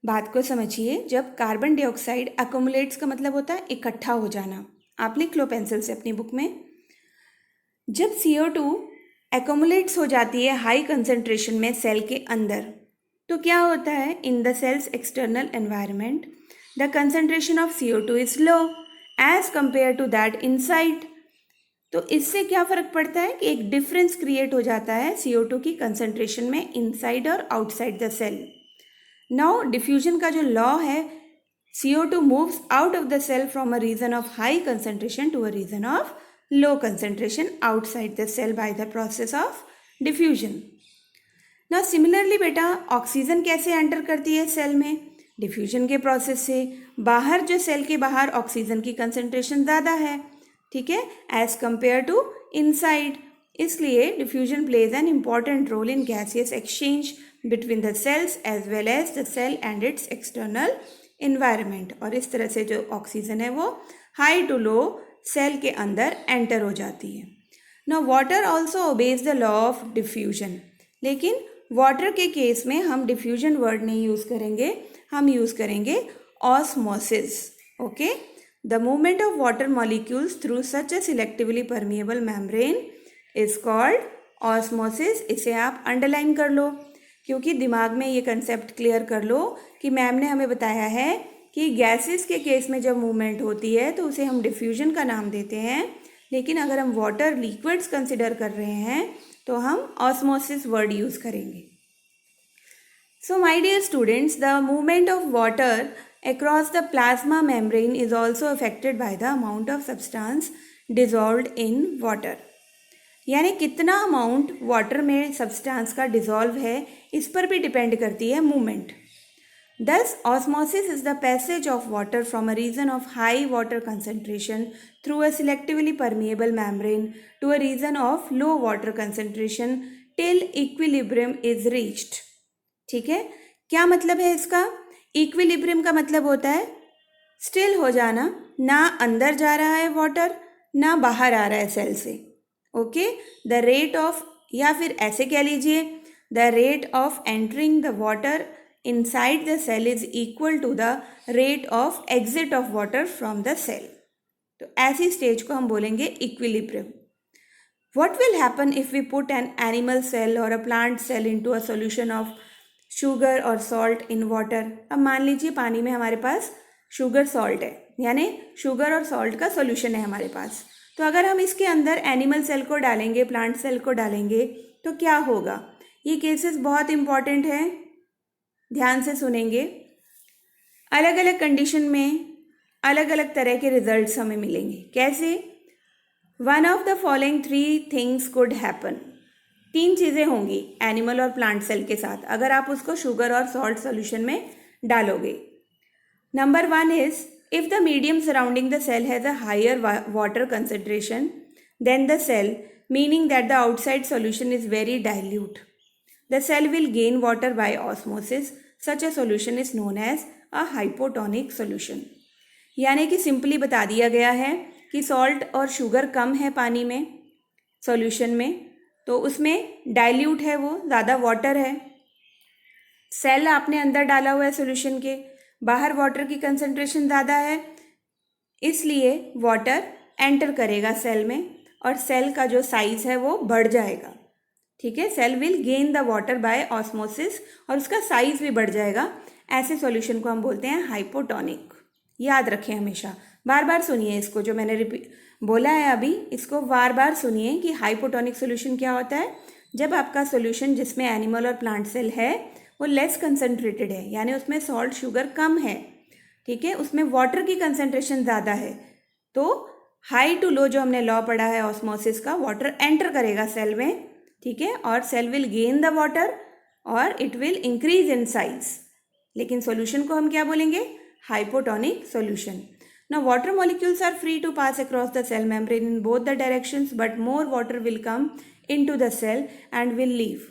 बात को समझिए, जब कार्बन डाइऑक्साइड अकोमुलेट्स का मतलब होता है इकट्ठा हो जाना। आप लिख लो पेंसिल से अपनी बुक में। जब CO2 एकोमुलेट्स हो जाती है हाई कंसंट्रेशन में सेल के अंदर, तो क्या होता है, in the cells external environment the concentration of CO2 is low as compare to that inside. तो इससे क्या फ़र्क पड़ता है कि एक डिफरेंस क्रिएट हो जाता है CO2 की कंसंट्रेशन में इनसाइड और outside the cell. Now diffusion का जो लॉ है, CO2 moves out of the cell from a region of high concentration to a region of low concentration outside the cell by the process of diffusion. Now similarly बेटा, oxygen कैसे enter करती है cell में? Diffusion के process से। बाहर जो cell के बाहर ऑक्सीजन की कंसंट्रेशन ज़्यादा है, ठीक है, एज कंपेयर टू इनसाइड। इसलिए diffusion plays an important role in gaseous exchange between the cells as well as the cell and its external environment. और इस तरह से जो ऑक्सीजन है वो हाई टू लो सेल के अंदर एंटर हो जाती है। Now water also obeys the law of diffusion, लेकिन वाटर के केस में हम डिफ्यूजन वर्ड नहीं यूज़ करेंगे, हम यूज़ करेंगे osmosis. Okay, the movement of water molecules through such a selectively permeable membrane is called osmosis. इसे आप अंडरलाइन कर लो, क्योंकि दिमाग में ये कंसेप्ट क्लियर कर लो कि मैम ने हमें बताया है कि गैसेस के केस में जब मूवमेंट होती है तो उसे हम डिफ्यूजन का नाम देते हैं, लेकिन अगर हम वाटर लिक्विड्स कंसिडर कर रहे हैं तो हम ऑस्मोसिस वर्ड यूज़ करेंगे। So my dear students, the movement of water across the plasma membrane is also affected by the amount of substance dissolved in water. यानी कितना अमाउंट वाटर में substance का डिजॉल्व है, इस पर भी डिपेंड करती है movement. Thus, osmosis is the passage of water from a region of high water concentration through a selectively permeable membrane to a region of low water concentration till equilibrium is reached. ठीक है, क्या मतलब है इसका? Equilibrium का मतलब होता है स्टिल हो जाना, ना अंदर जा रहा है वाटर ना बाहर आ रहा है सेल से। ओके, द रेट ऑफ, या फिर ऐसे कह लीजिए, the rate of entering the water inside the cell is equal to the rate of exit of water from the cell. तो ऐसी स्टेज को हम बोलेंगे equilibrium. What will happen if we put an animal cell or a plant cell into a solution of sugar और salt in water? अब मान लीजिए पानी में हमारे पास शुगर सॉल्ट है, यानी शुगर और सॉल्ट का सॉल्यूशन है हमारे पास। तो अगर हम इसके अंदर एनिमल सेल को डालेंगे, प्लांट सेल को डालेंगे, तो क्या होगा? ये केसेस बहुत इंपॉर्टेंट है, ध्यान से सुनेंगे। अलग अलग कंडीशन में अलग अलग तरह के रिजल्ट्स हमें मिलेंगे। कैसे? One of the following 3 things could happen. 3 चीज़ें होंगी एनिमल और प्लांट सेल के साथ अगर आप उसको शुगर और सॉल्ट सॉल्यूशन में डालोगे। Number 1 is, if the medium surrounding the cell has a higher water concentration than the cell, meaning that the outside solution is very dilute, the cell will gain water by osmosis. Such a solution is known as a hypotonic solution. यानी कि simply बता दिया गया है कि salt और sugar कम है पानी में सॉल्यूशन में, तो उसमें डाइल्यूट है, वो ज़्यादा वाटर है। सेल आपने अंदर डाला हुआ है सॉल्यूशन के, बाहर वाटर की कंसंट्रेशन ज़्यादा है, इसलिए वाटर एंटर करेगा सेल में और सेल का जो साइज है वो बढ़ जाएगा। ठीक है, cell will gain the water by osmosis और उसका साइज भी बढ़ जाएगा। ऐसे सॉल्यूशन को हम बोलते हैं हाइपोटोनिक। याद रखें हमेशा, बार बार सुनिए इसको, जो मैंने बोला है अभी, इसको बार बार सुनिए कि हाइपोटोनिक सॉल्यूशन क्या होता है। जब आपका सॉल्यूशन जिसमें एनिमल और प्लांट सेल है वो लेस कंसंट्रेटेड है, यानी उसमें सॉल्ट शुगर कम है, ठीक है, उसमें वाटर की कंसंट्रेशन ज़्यादा है, तो हाई टू लो जो हमने लॉ पढ़ा है ऑस्मोसिस का, वाटर एंटर करेगा सेल में, ठीक है, और cell will gain the water और it will increase in size. लेकिन सॉल्यूशन को हम क्या बोलेंगे? Hypotonic solution. Now water molecules are free to pass across the cell membrane in both the directions, but more water will come into the cell and will leave.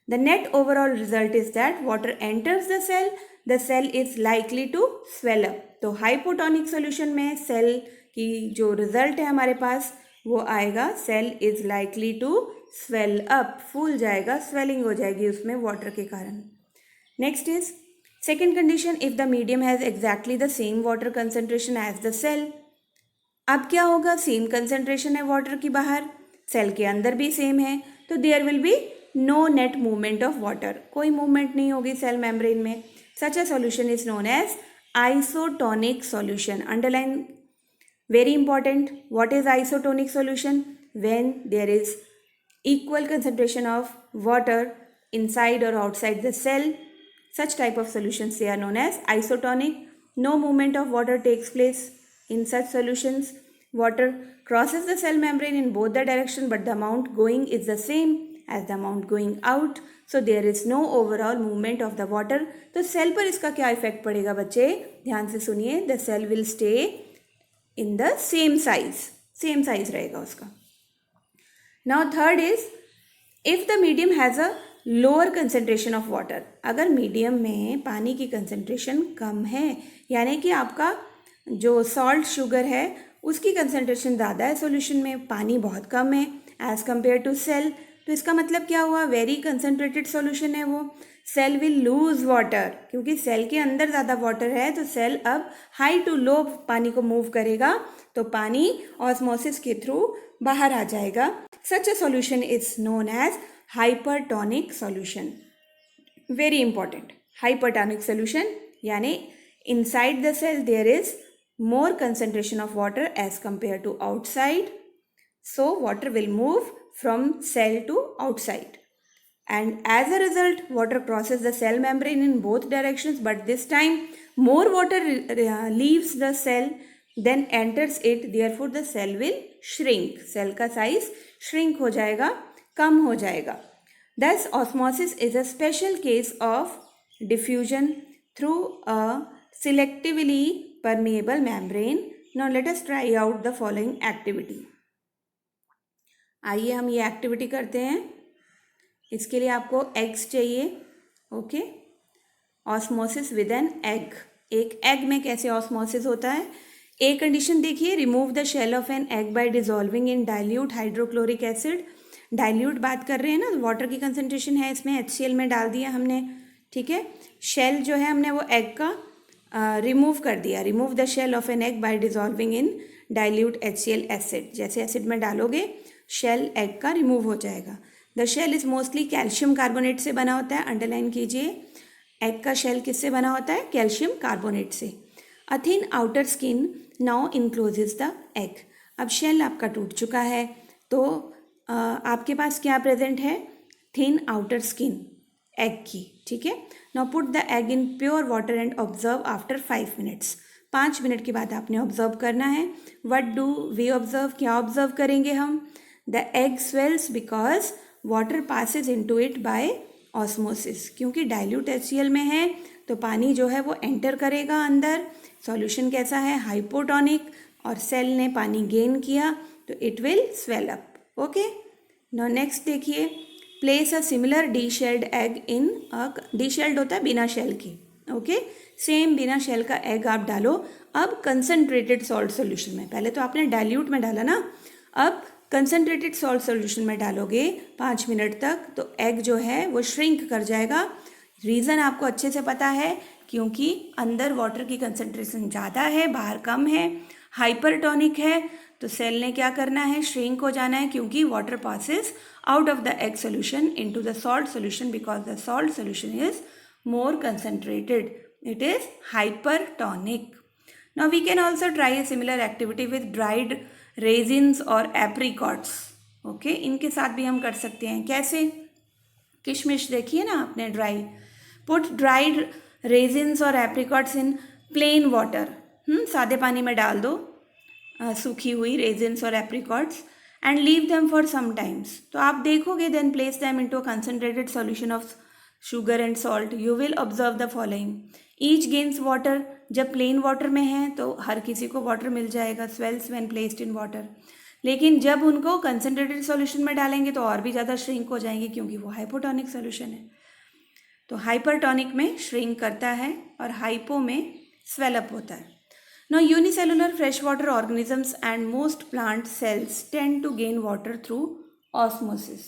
The net overall result is that water enters the cell is likely to swell up. तो hypotonic solution में cell की जो result है हमारे पास वो आएगा cell is likely to swell up, फूल जाएगा, swelling हो जाएगी उसमें water के कारण। Next is second condition, if the medium has exactly the same water concentration as the cell. अब क्या होगा, सेम कंसेंट्रेशन है वाटर की बाहर, सेल के अंदर भी सेम है, तो there will be no net movement of water, कोई मूवमेंट नहीं होगी सेल मेम्ब्रेन में। Such a solution is known as isotonic solution. Underline, very important, what is isotonic solution? When there is equal concentration of water inside or outside the cell, such type of solutions they are known as isotonic. No movement of water takes place in such solutions. Water crosses the cell membrane in both the direction, but the amount going is the same as the amount going out, so there is no overall movement of the water. तो cell पर इसका क्या effect पड़ेगा बच्चे, ध्यान से सुनिए, the cell will stay in the same size रहेगा उसका। Now third is, if the medium has a lower concentration of water, अगर मीडियम में पानी की कंसेंट्रेशन कम है, यानी कि आपका जो सॉल्ट शुगर है उसकी कंसेंट्रेशन ज़्यादा है सॉल्यूशन में, पानी बहुत कम है एज़ कम्पेयर टू सेल, तो इसका मतलब क्या हुआ, वेरी कंसेंट्रेटेड सॉल्यूशन है वो, सेल विल लूज वाटर, क्योंकि सेल के अंदर ज़्यादा वाटर है तो सेल अब हाई टू लो पानी को मूव करेगा, तो पानी ऑस्मोसिस के थ्रू बाहर आ जाएगा। Such a solution is known as hypertonic solution. Very important, hypertonic solution यानी inside the cell there is more concentration of water as compared to outside, so water will move from cell to outside, and as a result water crosses the cell membrane in both directions, but this time more water leaves the cell then enters it, therefore the cell will shrink, cell का size shrink हो जाएगा, कम हो जाएगा। Thus osmosis is a special case of diffusion through a selectively permeable membrane. Now let us try out the following activity. आइए हम ये activity करते हैं। इसके लिए आपको एग्स चाहिए, okay. Osmosis with an egg, एक एग में कैसे ऑस्मोसिस होता है। ए कंडीशन देखिए, remove the shell off an egg by dissolving in dilute hydrochloric acid. Dilute बात कर रहे हैं ना, वाटर की कंसेंट्रेशन है इसमें, HCl में डाल दिया हमने, ठीक है। शेल जो है हमने वो एग का रिमूव कर दिया, remove the shell off an egg by dissolving in dilute HCl acid, जैसे एसिड में डालोगे शेल एग का रिमूव हो जाएगा। The shell is mostly calcium carbonate से बना होता है, अंडरलाइन कीजिए, एग का शेल किससे बना होता है, कैल्शियम कार्बोनेट से। A thin outer skin now encloses the egg. अब शेल आपका टूट चुका है तो आपके पास क्या प्रेजेंट है, थिन आउटर स्किन एग की, ठीक है। Now put the egg in pure water and observe after 5 minutes. 5 minute के बाद आपने ऑब्जर्व करना है। व्हाट डू वी ऑब्जर्व, क्या ऑब्जर्व करेंगे हम, the egg swells because water passes into it by osmosis, क्योंकि डाइल्यूट HCl में है तो पानी जो है वो एंटर करेगा अंदर। सॉल्यूशन कैसा है, हाइपोटोनिक, और सेल ने पानी गेन किया तो it will swell up, okay. Now next देखिए, place a similar de shelled egg in a, de shelled होता है बिना शेल की, ओके। सेम बिना शेल का एग आप डालो अब कंसनट्रेटेड सॉल्ट सोल्यूशन में। पहले तो आपने डाइल्यूट में डाला ना, अब कंसनट्रेटेड सॉल्ट सोल्यूशन में डालोगे 5 मिनट तक तो एग जो है वो श्रिंक कर जाएगा। रीज़न आपको अच्छे से पता है, क्योंकि अंदर वाटर की कंसनट्रेशन ज़्यादा है, बाहर कम है, हाइपरटोनिक है, तो सेल ने क्या करना है, श्रिंक हो जाना है, क्योंकि water passes out of the egg solution into the salt solution because the salt solution is more concentrated, it is hypertonic. Now we can also try a similar activity with dried raisins or apricots, okay, इनके साथ भी हम कर सकते हैं। कैसे, किशमिश देखिए ना आपने ड्राई, पुट ड्राइड रेजिन्स और एप्रिकॉट्स इन प्लेन वाटर, सादे पानी में डाल दो सूखी हुई रेजिन्स और apricots and leave them for some times. तो आप देखोगे, then place them into a concentrated solution of sugar and salt, you will observe the following, each gains water, जब प्लेन वाटर में है तो हर किसी को वाटर मिल जाएगा, swells when placed in water, लेकिन जब उनको कंसनट्रेटेड सॉल्यूशन में डालेंगे तो और भी ज़्यादा श्रिंक हो जाएंगे, क्योंकि वो हाइपोटोनिक सॉल्यूशन है। तो हाइपरटोनिक में श्रिंक करता है और हाइपो में स्वेलअप होता है। Now unicellular freshwater organisms and most plant cells tend to gain water through osmosis.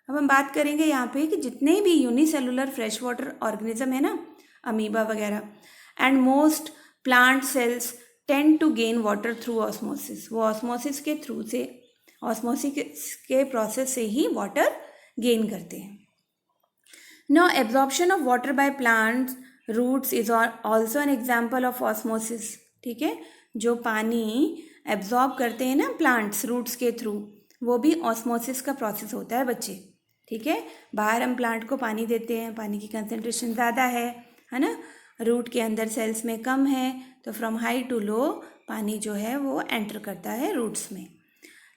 अब हम बात करेंगे यहाँ पे कि जितने भी यूनिसेलुलर फ्रेश वाटर ऑर्गेनिज्म है ना, अमीबा वगैरह। And most plant cells tend to gain water through osmosis, वो ऑस्मोसिस के थ्रू से, ऑस्मोसिस के प्रोसेस से ही वाटर गेन करते हैं। Now, absorption of water by plants roots is also an example of osmosis. ठीक है, जो पानी एब्जॉर्ब करते हैं ना प्लांट्स रूट्स के थ्रू, वो भी ऑस्मोसिस का प्रोसेस होता है बच्चे। ठीक है, बाहर हम प्लांट को पानी देते हैं, पानी की कंसनट्रेशन ज़्यादा है ना, रूट के अंदर सेल्स में कम है, तो फ्रॉम हाई टू लो पानी जो है वो एंटर करता है रूट्स में।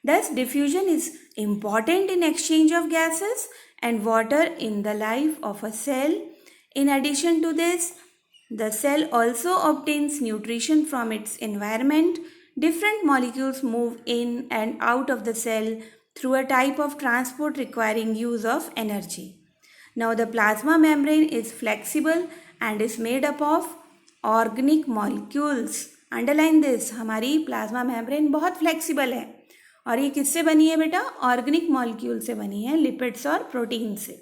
Thus, diffusion is important in exchange of gases and water in the life of a cell. In addition to this, the cell also obtains nutrition from its environment. Different molecules move in and out of the cell through a type of transport requiring use of energy. Now, the plasma membrane is flexible and is made up of organic molecules. Underline this, हमारी plasma membrane बहुत flexible है और ये किससे बनी है बेटा? Organic molecule से बनी है, लिपिड्स और प्रोटीन से।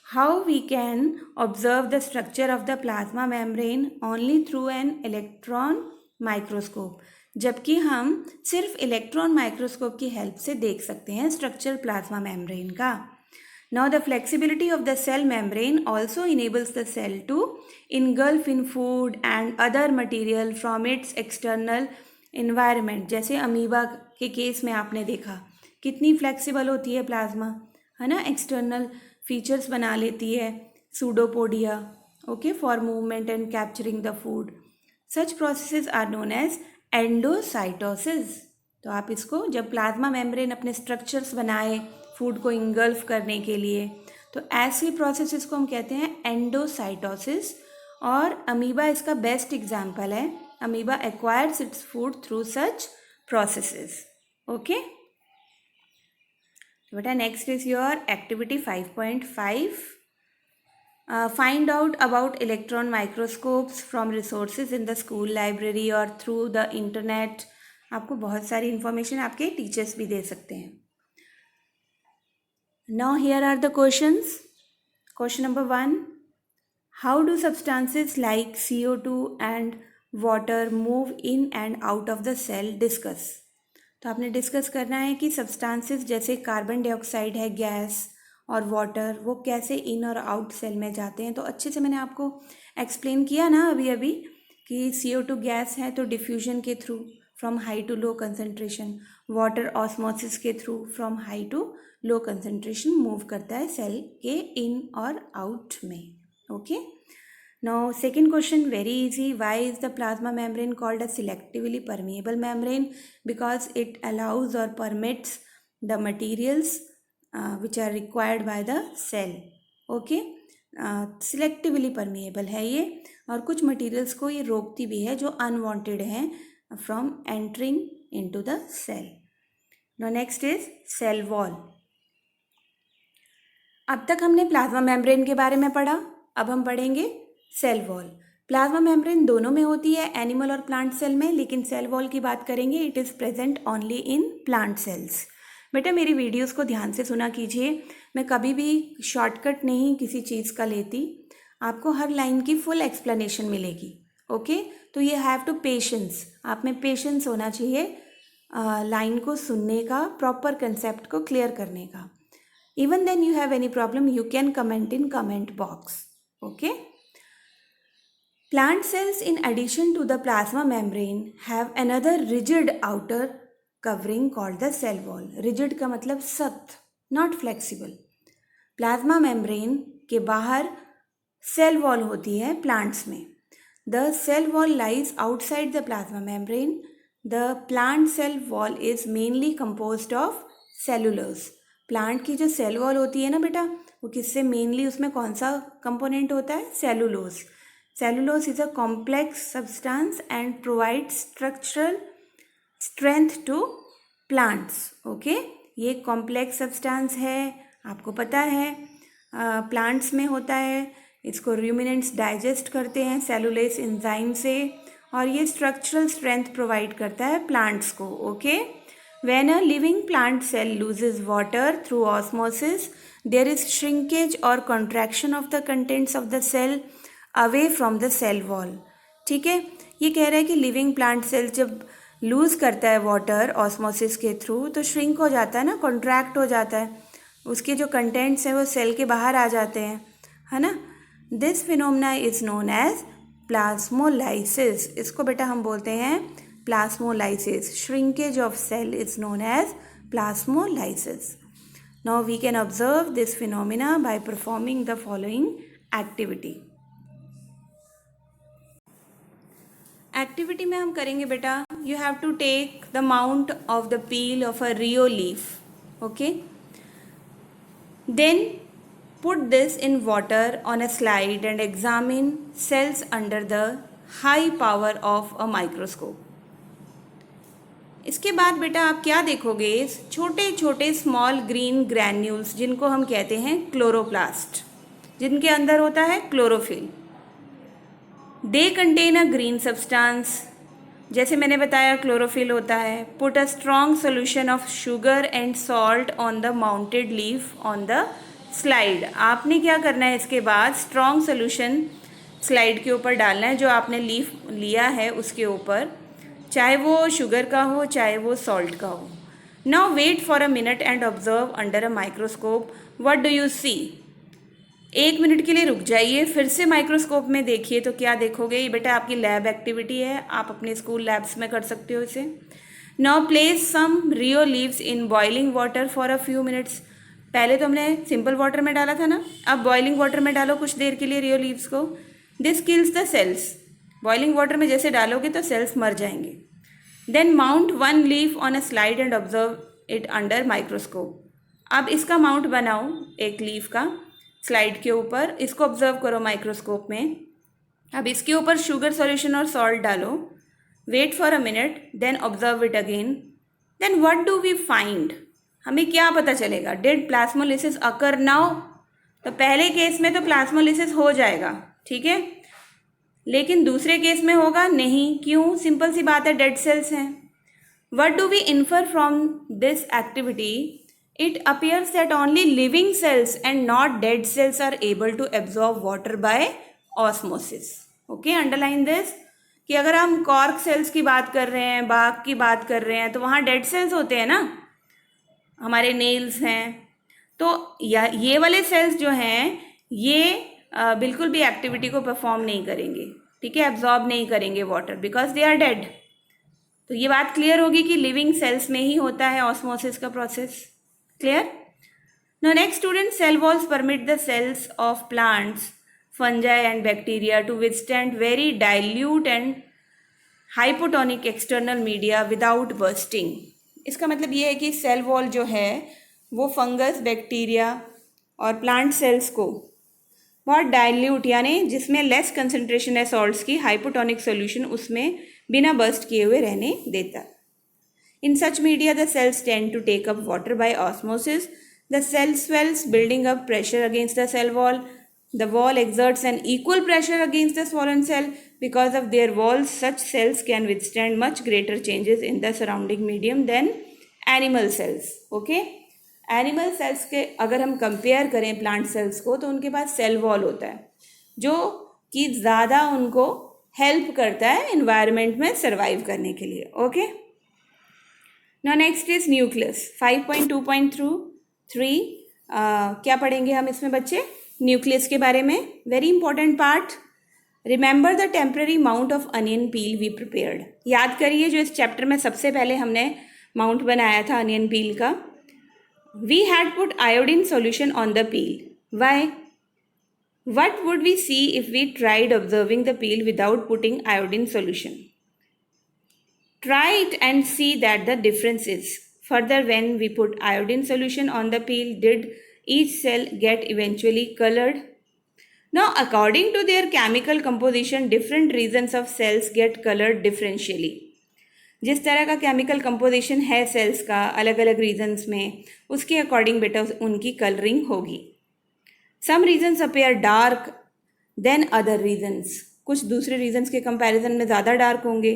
How we can observe the structure of the plasma membrane only through an electron microscope, जबकि हम सिर्फ इलेक्ट्रॉन माइक्रोस्कोप की हेल्प से देख सकते हैं स्ट्रक्चर प्लाज्मा मेम्ब्रेन का। Now, the flexibility of the cell membrane also enables the cell to engulf in food and other material from its external environment. जैसे अमीबा के केस में आपने देखा कितनी फ्लेक्सिबल होती है प्लाज्मा, है ना, एक्सटर्नल फीचर्स बना लेती है, pseudopodia, okay, for movement and capturing the food. Such processes are known as endocytosis. तो आप इसको, जब प्लाज्मा मेम्ब्रेन अपने स्ट्रक्चर्स बनाए फूड को इंगल्फ करने के लिए, तो ऐसी प्रोसेसेस को हम कहते हैं एंडोसाइटोसिस, और अमीबा इसका बेस्ट एग्जाम्पल है। Amoeba acquires its food through such processes. Okay बेटा, next is your activity 5.5। Find out about electron microscopes from resources in the school library और थ्रू द इंटरनेट। आपको बहुत सारी इंफॉर्मेशन आपके teachers भी दे सकते हैं। Now here are the questions. Question number 1. How do substances like CO2 and water move in and out of the cell? Discuss. तो आपने डिस्कस करना है कि सब्सटेंसेस जैसे कार्बन डाइऑक्साइड है, गैस, और वाटर, वो कैसे इन और आउट सेल में जाते हैं। तो अच्छे से मैंने आपको एक्सप्लेन किया ना अभी कि CO2 गैस है तो डिफ्यूजन के through from high to low concentration, water osmosis के through from high to low concentration move करता है सेल के इन और आउट में। Okay, now second question, very easy. Why is the plasma membrane called a selectively permeable membrane? Because it allows और permits the materials which are required by the cell. Okay, selectively permeable है ये, और कुछ materials को ये रोकती भी है जो अनवांटेड हैं from entering into the cell. Now next is cell wall. अब तक हमने प्लाज्मा मेम्ब्रेन के बारे में पढ़ा, अब हम पढ़ेंगे सेल वॉल। प्लाज्मा मेम्ब्रेन दोनों में होती है, एनिमल और प्लांट सेल में, लेकिन सेल वॉल की बात करेंगे, it is present only in plant sales. बेटा मेरी वीडियोस को ध्यान से सुना कीजिए, मैं कभी भी शॉर्टकट नहीं किसी चीज़ का लेती, आपको हर लाइन की फुल एक्सप्लेनेशन मिलेगी। ओके, तो ये हैव टू पेशेंस, आप में पेशेंस होना चाहिए लाइन को सुनने का, प्रॉपर कंसेप्ट को क्लियर करने का। Even then you have any problem, you can comment in comment box. Okay. Plant cells, in addition to the plasma membrane, have another rigid outer covering called the cell wall. Rigid का मतलब सख्त, not flexible. Plasma membrane के बाहर cell wall होती है plants में. The cell wall lies outside the plasma membrane. The plant cell wall is mainly composed of cellulose. Plant की जो सेल वॉल होती है ना बेटा, वो किससे मेनली, उसमें कौन सा कंपोनेंट होता है? Cellulose. Cellulose is a complex substance and provide structural strength to plants. Okay, ये कॉम्प्लेक्स सब्सटेंस है, आपको पता है प्लांट्स में होता है, इसको रूमिनेंट्स डाइजेस्ट करते हैं सेलुलोज एंजाइम से, और ये स्ट्रक्चरल स्ट्रेंथ प्रोवाइड करता है प्लांट्स को। Okay, when a living plant cell loses water through osmosis, there is shrinkage or contraction of the contents of the cell. Away from the cell wall. ठीक है, ये कह रहा है कि लिविंग प्लांट सेल जब लूज़ करता है वाटर ऑस्मोसिस के थ्रू तो श्रिंक हो जाता है ना, कॉन्ट्रैक्ट हो जाता है, उसके जो कंटेंट्स हैं वो सेल के बाहर आ जाते हैं, है ना। This phenomena is known as plasmolysis. इसको बेटा हम बोलते हैं plasmolysis. Shrinkage of cell is known as plasmolysis. Now we can observe this phenomena by performing the following activity. Activity में हम करेंगे बेटा, you have to take the mount of the peel of a Rio leaf, okay? Then put this in water on a slide and examine cells under the high power of a microscope. इसके बाद बेटा आप क्या देखोगे, छोटे छोटे small green granules जिनको हम कहते हैं क्लोरोप्लास्ट, जिनके अंदर होता है chlorophyll. They contain a green substance, जैसे मैंने बताया क्लोरोफिल होता है। Put a strong solution of sugar and salt on the mounted leaf on the slide. आपने क्या करना है, इसके बाद स्ट्रॉन्ग सोल्यूशन स्लाइड के ऊपर डालना है, जो आपने लीफ लिया है उसके ऊपर, चाहे वो शुगर का हो चाहे वो सॉल्ट का हो। Now wait for a minute and observe under a microscope what do you see. 1 minute के लिए रुक जाइए, फिर से माइक्रोस्कोप में देखिए तो क्या देखोगे। ये बेटा आपकी लैब एक्टिविटी है, आप अपने स्कूल लैब्स में कर सकते हो इसे। Now place some rhoeo leaves in boiling water for a few minutes. पहले तो हमने सिंपल वाटर में डाला था ना, अब बॉइलिंग वाटर में डालो कुछ देर के लिए रियो लीव्स को। This kills the cells. Boiling water में जैसे डालोगे तो सेल्स मर जाएंगे। Then mount one leaf on a slide and observe it under microscope. अब इसका माउंट बनाओ एक लीफ का स्लाइड के ऊपर, इसको ऑब्जर्व करो माइक्रोस्कोप में। अब इसके ऊपर शुगर सॉल्यूशन और सॉल्ट डालो, wait for a minute, then observe it again. Then what do we find, हमें क्या पता चलेगा। डिड प्लाज्मोलिसिस अकर नाउ, तो पहले केस में तो प्लाज्मोलिसिस हो जाएगा, ठीक है, लेकिन दूसरे केस में होगा नहीं। क्यों, सिंपल सी बात है, डेड सेल्स हैं। What do we infer from this activity, it appears that only living cells and not dead cells are able to absorb water by osmosis. Okay, underline this, कि अगर हम कॉर्क सेल्स की बात कर रहे हैं, बाघ की बात कर रहे हैं, तो वहाँ डेड सेल्स होते हैं ना, हमारे नेल्स हैं, तो ये वाले सेल्स जो हैं ये बिल्कुल भी एक्टिविटी को परफॉर्म नहीं करेंगे, ठीक है, एब्जॉर्ब नहीं करेंगे water, because they are dead. तो ये बात क्लियर होगी कि लिविंग सेल्स में ही होता है ऑस्मोसिस का process. Clear. Now next student, cell walls permit the cells of plants, fungi and bacteria to withstand very dilute and hypotonic external media without bursting. इसका मतलब ये है कि सेल वॉल जो है वो फंगस, बैक्टीरिया और प्लांट सेल्स को बहुत डाइल्यूट यानी जिसमें लेस कंसनट्रेशन है सॉल्ट्स की, हाइपोटोनिक सोल्यूशन उसमें बिना बर्स्ट किए हुए रहने देता। In such media the cells tend to take up water by osmosis. The cell swells building up pressure against the cell wall. The wall exerts an equal pressure against the swollen cell. Because of their walls, such cells can withstand much greater changes in the surrounding medium than animal cells. Okay? Animal cells के अगर हम compare करें plant cells को, तो उनके पास cell wall होता है जो कि ज़्यादा उनको हेल्प करता है इन्वायरमेंट में सर्वाइव करने के लिए। Okay, now next is nucleus. 5.2.3 क्या पढ़ेंगे हम इसमें बच्चे, न्यूक्लियस के बारे में। Very important part, remember the temporary mount of onion peel we prepared. याद करिए जो इस चैप्टर में सबसे पहले हमने माउंट बनाया था अनियन पील का। We had put iodine solution on the peel. Why? What would we see if we tried observing the peel without putting iodine solution? Try it and see that the difference is. Further, when we put iodine solution on the peel, did each cell get eventually colored? Now, according to their chemical composition, different regions of cells get colored differentially. जिस तरह का chemical composition है sales का अलग अलग regions में, उसके according बेटा उनकी कलरिंग होगी। Some regions appear dark than other regions, कुछ दूसरे रीजन्स के कंपैरिजन में ज़्यादा डार्क होंगे।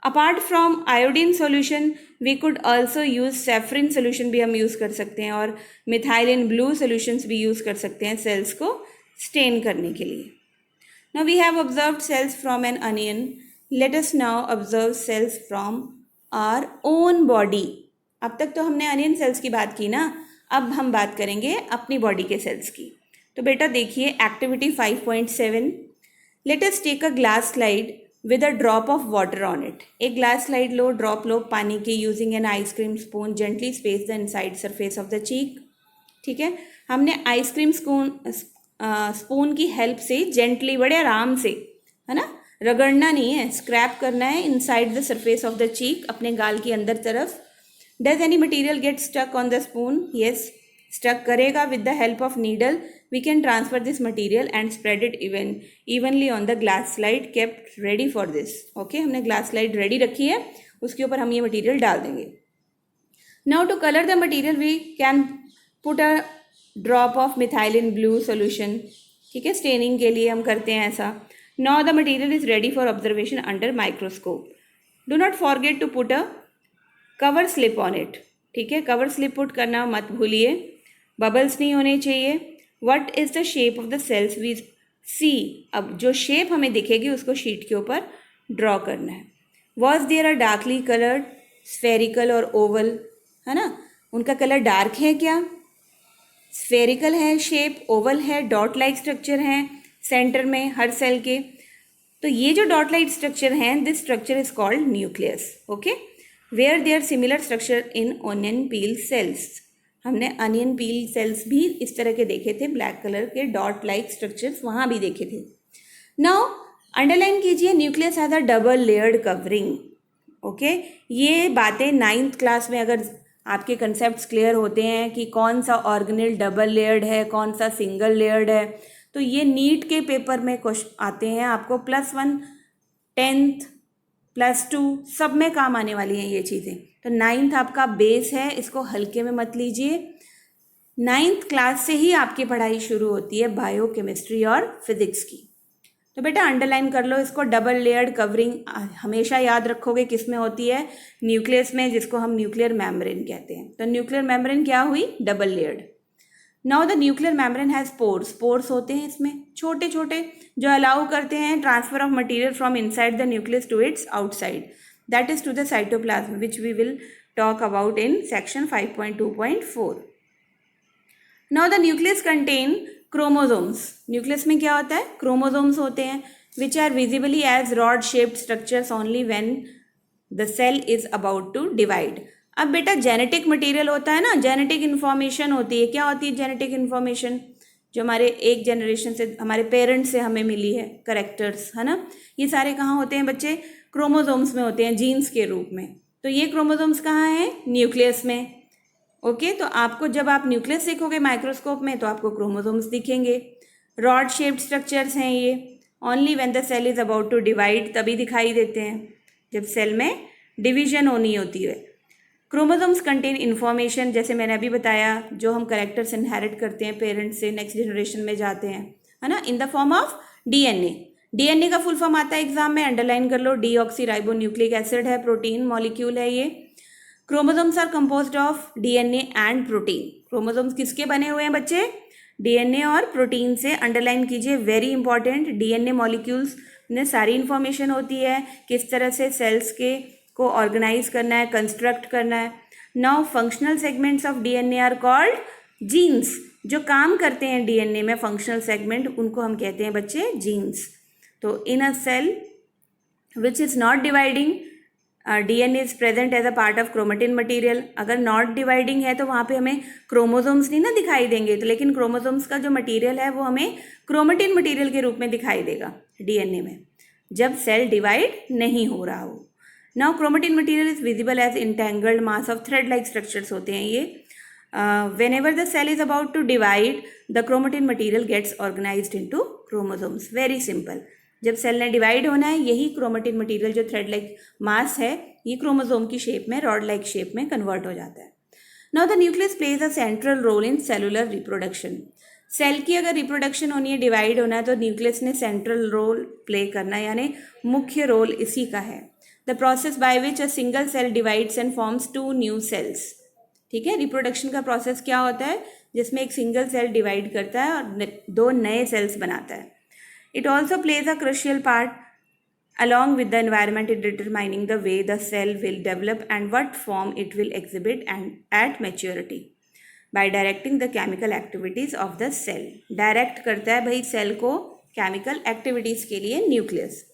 Apart from iodine solution we could also use safranin solution भी हम यूज़ कर सकते हैं, और मिथाइलिन ब्लू सोल्यूशंस भी यूज़ कर सकते हैं सेल्स को स्टेन करने के लिए। Now we have observed cells from an onion. Let us now observe cells from our own body. अब तक तो हमने अनियन सेल्स की बात की ना, अब हम बात करेंगे अपनी बॉडी के सेल्स की. तो बेटा देखिए activity 5.7. Let us take a glass slide with a drop of water on it. एक ग्लास स्लाइड लो, ड्रॉप लो पानी की. Using an ice cream spoon gently space the inside surface of the cheek. ठीक है, हमने आइसक्रीम स्पून की help से जेंटली, बड़े आराम से, है ना, रगड़ना नहीं है, स्क्रैप करना है inside the surface of the cheek, अपने गाल की अंदर तरफ. Does any material get stuck on the spoon? Yes, stuck करेगा. With the help of needle we can transfer this material and spread it evenly on the glass slide kept ready for this. Okay, हमने glass slide ready रखी है, उसके ऊपर हम ये material डाल देंगे. Now to colour the material we can put a drop of methylene blue solution. ठीक है, स्टेनिंग के लिए हम करते हैं ऐसा. Now the material is ready for observation under microscope. Do not forget to put a cover slip on it. ठीक है, कवर स्लिप पुट करना मत भूलिए, बबल्स नहीं होने चाहिए. What is the shape of the cells we see? अब जो शेप हमें दिखेगी उसको शीट के ऊपर ड्रॉ करना है. Was there a darkly coloured, spherical और ओवल, है ना, उनका कलर डार्क है क्या? स्फेरिकल है शेप, ओवल है, डॉट लाइक स्ट्रक्चर है सेंटर में हर सेल के. तो ये जो डॉट लाइक स्ट्रक्चर हैं, this structure is called nucleus. Okay, where there similar structure in onion peel cells. हमने अनियन पील सेल्स भी इस तरह के देखे थे, ब्लैक कलर के डॉट लाइक स्ट्रक्चर्स वहाँ भी देखे थे. नाउ अंडरलाइन कीजिए, nucleus has a double layered covering. Okay, ये बातें 9th क्लास में अगर आपके कंसेप्ट्स क्लियर होते हैं कि कौन सा ऑर्गेनेल डबल लेयर्ड है, कौन सा सिंगल लेयर्ड है, तो ये नीट के पेपर में क्वेश्चन आते हैं आपको. +1, 10th, +2 सब में काम आने वाली हैं ये चीज़ें. तो 9th आपका बेस है, इसको हल्के में मत लीजिए. 9th क्लास से ही आपकी पढ़ाई शुरू होती है बायो केमिस्ट्री और फिजिक्स की. तो बेटा अंडरलाइन कर लो इसको. डबल लेयर्ड कवरिंग हमेशा याद रखोगे किस में होती है? न्यूक्लियस में, जिसको हम न्यूक्लियर मेम्ब्रेन कहते हैं. तो न्यूक्लियर मेम्ब्रेन क्या हुई? Double layered. Now the nuclear membrane has pores. Pores होते हैं इसमें छोटे छोटे, जो अलाउ करते हैं transfer of material from inside the nucleus to its outside, that is to the cytoplasm, which we will talk about in section 5.2.4. Now the nucleus contain chromosomes. Nucleus में क्या होता है? क्रोमोसोम्स होते हैं, which are visibly as rod shaped structures only when the cell is about to divide. अब बेटा genetic material होता है ना, जेनेटिक इन्फॉर्मेशन होती है. क्या होती है जेनेटिक इन्फॉर्मेशन? जो हमारे एक जनरेशन से, हमारे पेरेंट्स से हमें मिली है, करेक्टर्स, है ना, ये सारे कहाँ होते हैं बच्चे? क्रोमोसोम्स में होते हैं, जीन्स के रूप में. तो ये क्रोमोसोम्स कहाँ हैं? न्यूक्लियस में. ओके, तो आपको जब आप न्यूक्लियस देखोगे माइक्रोस्कोप में तो आपको क्रोमोसोम्स दिखेंगे. रॉड शेप्ड स्ट्रक्चर्स हैं ये. Only when the cell is about to divide, तभी दिखाई देते हैं जब सेल में डिवीजन होनी होती है. क्रोमोसोम्स कंटेन इन्फॉर्मेशन, जैसे मैंने अभी बताया, जो हम करेक्टर्स इनहेरिट करते हैं पेरेंट्स से, नेक्स्ट जनरेशन में जाते हैं, है ना, in the form of DNA. DNA का फुल फॉर्म आता है एग्जाम में, अंडरलाइन कर लो. डीऑक्सी राइबो न्यूक्लिक एसिड है, प्रोटीन मॉलिक्यूल है ये. Chromosomes are composed of DNA and protein. Chromosomes किसके बने हुए हैं बच्चे? डीएनए और प्रोटीन से. अंडरलाइन कीजिए, वेरी इंपॉर्टेंट. डीएनए मॉलिक्यूल्स में सारी इंफॉर्मेशन होती है, किस तरह से सेल्स के को ऑर्गेनाइज करना है, कंस्ट्रक्ट करना है. Now functional segments of DNA are called genes. जो काम करते हैं डीएनए में फंक्शनल सेगमेंट, उनको हम कहते हैं बच्चे जीन्स. तो in a cell which is not dividing, DNA is present as a part of chromatin material. अगर नॉट डिवाइडिंग है तो वहाँ पे हमें क्रोमोसोम्स नहीं ना दिखाई देंगे, तो लेकिन क्रोमोसोम्स का जो मटीरियल है वो हमें क्रोमेटिन मटीरियल के रूप में दिखाई देगा डीएनए में, जब सेल डिवाइड नहीं हो रहा हो. Now chromatin material is visible as entangled mass of thread like structures होते हैं ये. whenever the cell is about to divide, the chromatin material gets organized into chromosomes. Very simple. जब सेल ने divide होना है, यही क्रोमेटिन मटेरियल जो thread like mass है, ये क्रोमोसोम की शेप में, रॉड लाइक शेप में कन्वर्ट हो जाता है. Now the nucleus plays a central role in cellular reproduction. Cell की अगर रिप्रोडक्शन होनी है, डिवाइड होना है, तो न्यूक्लियस ने सेंट्रल रोल प्ले करना है, यानी मुख्य रोल इसी का है. The process by which a single cell divides and forms 2 new cells. ठीक है, रिप्रोडक्शन का प्रोसेस क्या होता है? जिसमें एक सिंगल सेल डिवाइड करता है और 2 नए सेल्स बनाता है. It also plays a crucial part along with the environment in determining the way the cell will develop and what form it will exhibit and at maturity by directing the chemical activities of the cell. Direct करता है भाई cell को chemical activities के लिए nucleus.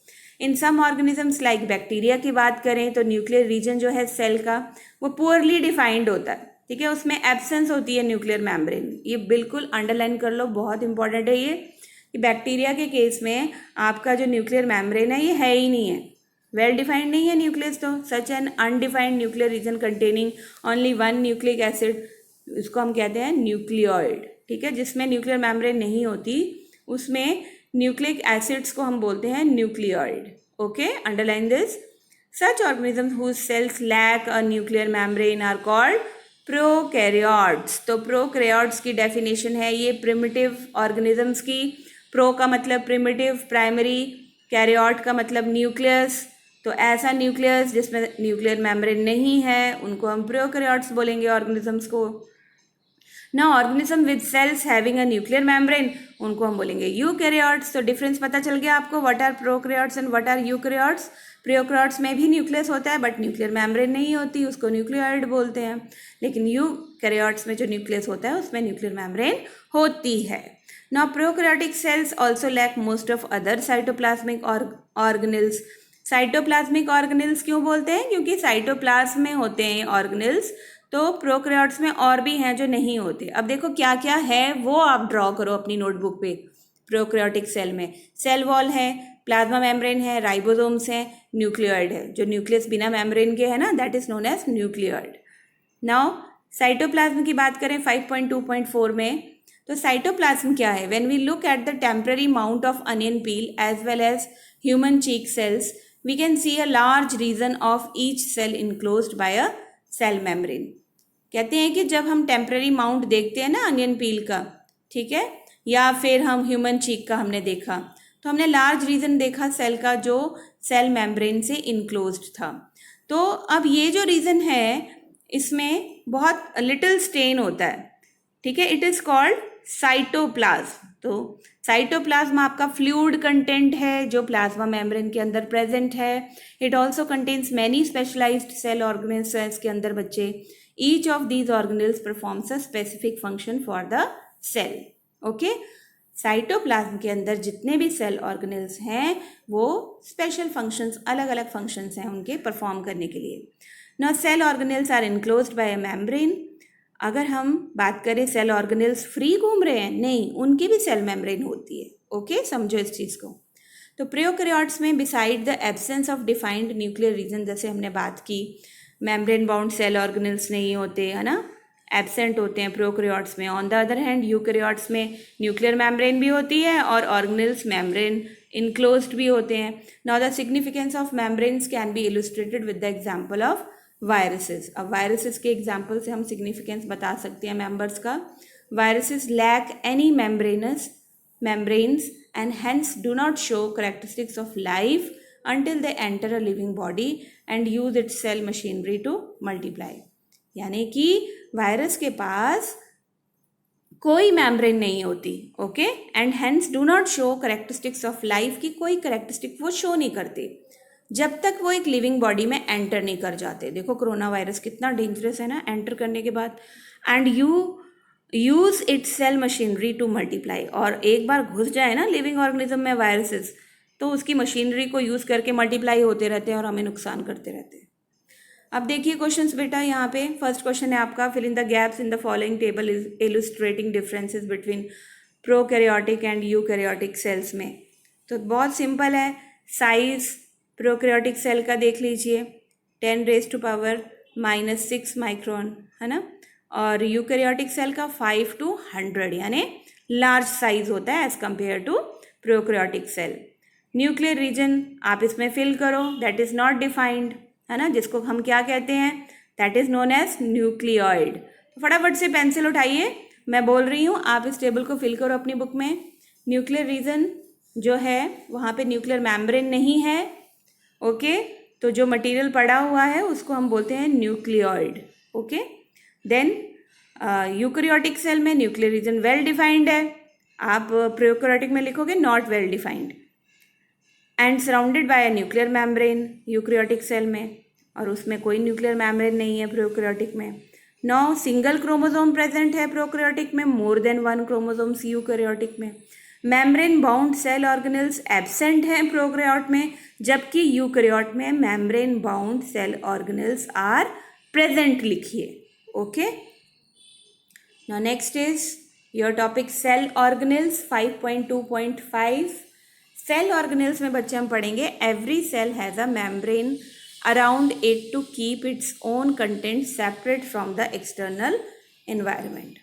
इन सम organisms like bacteria की बात करें तो न्यूक्लियर रीजन जो है सेल का वो पुअरली डिफाइंड होता है. ठीक है, उसमें एब्सेंस होती है न्यूक्लियर मेम्ब्रेन. ये बिल्कुल अंडरलाइन कर लो, बहुत इंपॉर्टेंट है ये कि बैक्टीरिया के केस में आपका जो न्यूक्लियर मेम्ब्रेन है ये है ही नहीं है, वेल डिफाइंड नहीं है न्यूक्लियस. तो such an undefined nuclear region containing only one nucleic acid, उसको हम कहते हैं न्यूक्लियोइड. ठीक है, जिसमें न्यूक्लियर मेम्ब्रेन नहीं होती उसमें न्यूक्लिक एसिड्स को हम बोलते हैं nucleoid. Okay, underline this. Such organisms whose cells lack a nuclear membrane are called prokaryotes. तो प्रोकैरियोट्स की डेफिनेशन है ये प्रिमिटिव ऑर्गेनिजम्स की. प्रो का मतलब प्रिमिटिव, प्राइमरी, कैरियोट का मतलब न्यूक्लियस. तो ऐसा न्यूक्लियस जिसमें न्यूक्लियर मेम्ब्रेन नहीं है उनको हम प्रोकैरियोट्स बोलेंगे ऑर्गेनिजम्स को. ना organism with sales having a nuclear membrane उनको हम बोलेंगे यूकैरियोट्स. तो डिफरेंस पता चल गया आपको, what are prokaryotes and what are eukaryotes. Prokaryotes में भी न्यूक्लियस होता है बट न्यूक्लियर मेम्ब्रेन नहीं होती, उसको न्यूक्लियोइड बोलते हैं. लेकिन यूकैरियोट्स में जो न्यूक्लियस होता है उसमें न्यूक्लियर मेम्ब्रेन होती है. Now prokaryotic cells also lack most of other cytoplasmic organelles. Cytoplasmic organelles क्यों बोलते हैं? क्योंकि साइटोप्लाज्म में होते हैं ऑर्गेनेल्स, तो प्रोकैरियोट्स में और भी हैं जो नहीं होते. अब देखो क्या क्या है वो आप ड्रॉ करो अपनी नोटबुक पे. प्रोकैरियोटिक सेल में सेल वॉल है, प्लाज्मा मेम्ब्रेन है, राइबोसोम्स हैं, न्यूक्लियोइड है. जो न्यूक्लियस बिना मेम्ब्रेन के है ना, that is known as nucleoid. Now cytoplasm की बात करें 5.2.4 में, तो साइटोप्लाज्म क्या है? When we look at the temporary mount of onion peel as well as human cheek cells we can see a large region of each cell enclosed by a cell membrane. कहते हैं कि जब हम temporary mount देखते हैं ना onion पील का, ठीक है, या फिर हम ह्यूमन चीक का हमने देखा, तो हमने लार्ज रीजन देखा सेल का जो सेल मेम्ब्रेन से इनक्लोज्ड था. तो अब ये जो रीजन है इसमें बहुत लिटिल स्टेन होता है. ठीक है, इट इज कॉल्ड साइटोप्लाज्म. तो साइटोप्लाज्म आपका फ्लूइड कंटेंट है जो प्लाज्मा मेम्ब्रेन के अंदर प्रेजेंट है. It also contains many specialised cell organelles के अंदर बच्चे. Each of these organelles performs a specific function for the cell. Okay, cytoplasm के अंदर जितने भी सेल ऑर्गेनेल्स हैं वो स्पेशल फंक्शंस, अलग अलग फंक्शंस हैं उनके परफॉर्म करने के लिए. Now cell organelles are enclosed by a membrane. अगर हम बात करें सेल ऑर्गेनेल्स फ्री घूम रहे हैं, नहीं, उनकी भी सेल मेम्ब्रेन होती है. ओके, समझो इस चीज़ को. तो प्रोकैरियोट्स में beside the absence of defined nuclear region, जैसे हमने बात की, मेम्ब्रेन बाउंड सेल ऑर्गेनेल्स नहीं होते, है ना, एब्सेंट होते हैं प्रोकैरियोट्स में. On the other hand eukaryotes में न्यूक्लियर मेम्ब्रेन भी होती है और ऑर्गेनेल्स मेम्ब्रेन इनक्लोज्ड भी होते हैं. Now the significance of membranes can be illustrated with the example of viruses. अब वायरसेस के एग्जाम्पल से हम सिग्निफिकेंस बता सकते हैं मेंबर्स का. Viruses lack any membranes and hence do not show characteristics of life until they enter a living body and use its cell machinery to multiply. यानी कि वायरस के पास कोई मेम्ब्रेन नहीं होती. Okay, and hence do not show characteristics of life की कोई characteristic वो show नहीं करते जब तक वो एक लिविंग बॉडी में एंटर नहीं कर जाते. देखो कोरोना वायरस कितना डेंजरस है ना एंटर करने के बाद. And you use its cell machinery to multiply. और एक बार घुस जाए ना लिविंग ऑर्गेनिज्म में वायरसेस, तो उसकी मशीनरी को यूज़ करके मल्टीप्लाई होते रहते हैं और हमें नुकसान करते रहते हैं. अब देखिए क्वेश्चंस बेटा, यहाँ पे फर्स्ट क्वेश्चन है आपका, fill in the gaps in the following table illustrating differences between prokaryotic and eukaryotic cells में. तो बहुत सिंपल है. साइज प्रोकैरियोटिक सेल का देख लीजिए 10⁻⁻⁶ माइक्रोन, है ना, और यूकैरियोटिक सेल का 5 to 100, यानी लार्ज साइज होता है as compare to prokaryotic cell. Nuclear region आप इसमें फिल करो, दैट इज नॉट डिफाइंड, है ना, जिसको हम क्या कहते हैं, that is known as nucleoid. फटाफट से पेंसिल उठाइए, मैं बोल रही हूँ, आप इस टेबल को फिल करो अपनी बुक में. न्यूक्लियर रीजन जो है वहाँ पे न्यूक्लियर मेम्ब्रेन नहीं है. ओके, तो जो मटेरियल पड़ा हुआ है उसको हम बोलते हैं nucleoid. Okay, then eukaryotic cell में न्यूक्लियर रीजन वेल डिफाइंड है. आप प्रोकैरियोटिक में लिखोगे not well defined, and surrounded by a nuclear membrane eukaryotic cell में, और उसमें कोई न्यूक्लियर मेम्ब्रेन नहीं है प्रोकैरियोटिक में। नौ सिंगल क्रोमोसोम प्रेजेंट है प्रोकैरियोटिक में, more than one chromosomes eukaryotic में। Membrane bound cell organelles absent हैं प्रोकैरियोट में, जबकि यूकैरियोट में membrane bound cell organelles are present लिखिए। Okay, now next is your topic cell organelles 5.2.5। Cell organelles में बच्चे हम पढ़ेंगे every cell has a membrane around it to keep its own content separate from the external environment.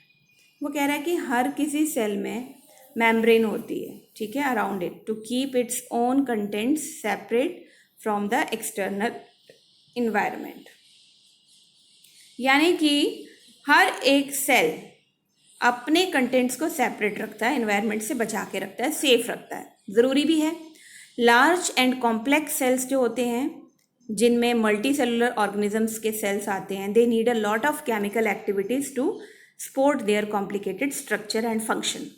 वो कह रहा है कि हर किसी सेल में मेम्ब्रेन होती है, ठीक है, around it to keep its own contents separate from the external environment. यानी कि हर एक सेल अपने कंटेंट्स को सेपरेट रखता है, एनवायरनमेंट से बचा के रखता है, सेफ रखता है, ज़रूरी भी है। लार्ज एंड कॉम्प्लेक्स सेल्स जो होते हैं, जिनमें मल्टी सेलुलर ऑर्गेनिजम्स के सेल्स आते हैं, they need a lot of chemical activities to support their complicated structure and function.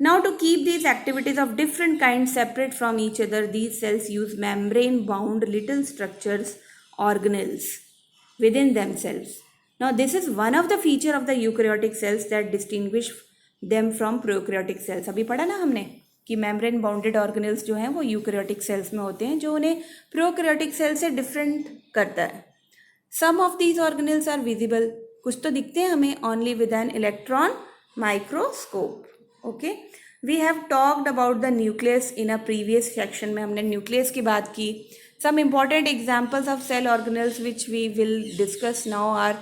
Now to keep these activities of different kinds separate from each other, these cells use membrane-bound little structures, organelles within themselves. Now this is one of the feature of the eukaryotic cells that distinguish them from prokaryotic cells. अभी पढ़ा ना हमने कि membrane bounded organelles जो हैं वो eukaryotic cells में होते हैं, जो उन्हें prokaryotic cells से different करता है. Some of these organelles are visible. कुछ तो दिखते हैं हमें only with an electron microscope. Okay, we have talked about the nucleus in a previous section में हमने न्यूक्लियस की बात की. Some important examples of cell organelles which we will discuss now are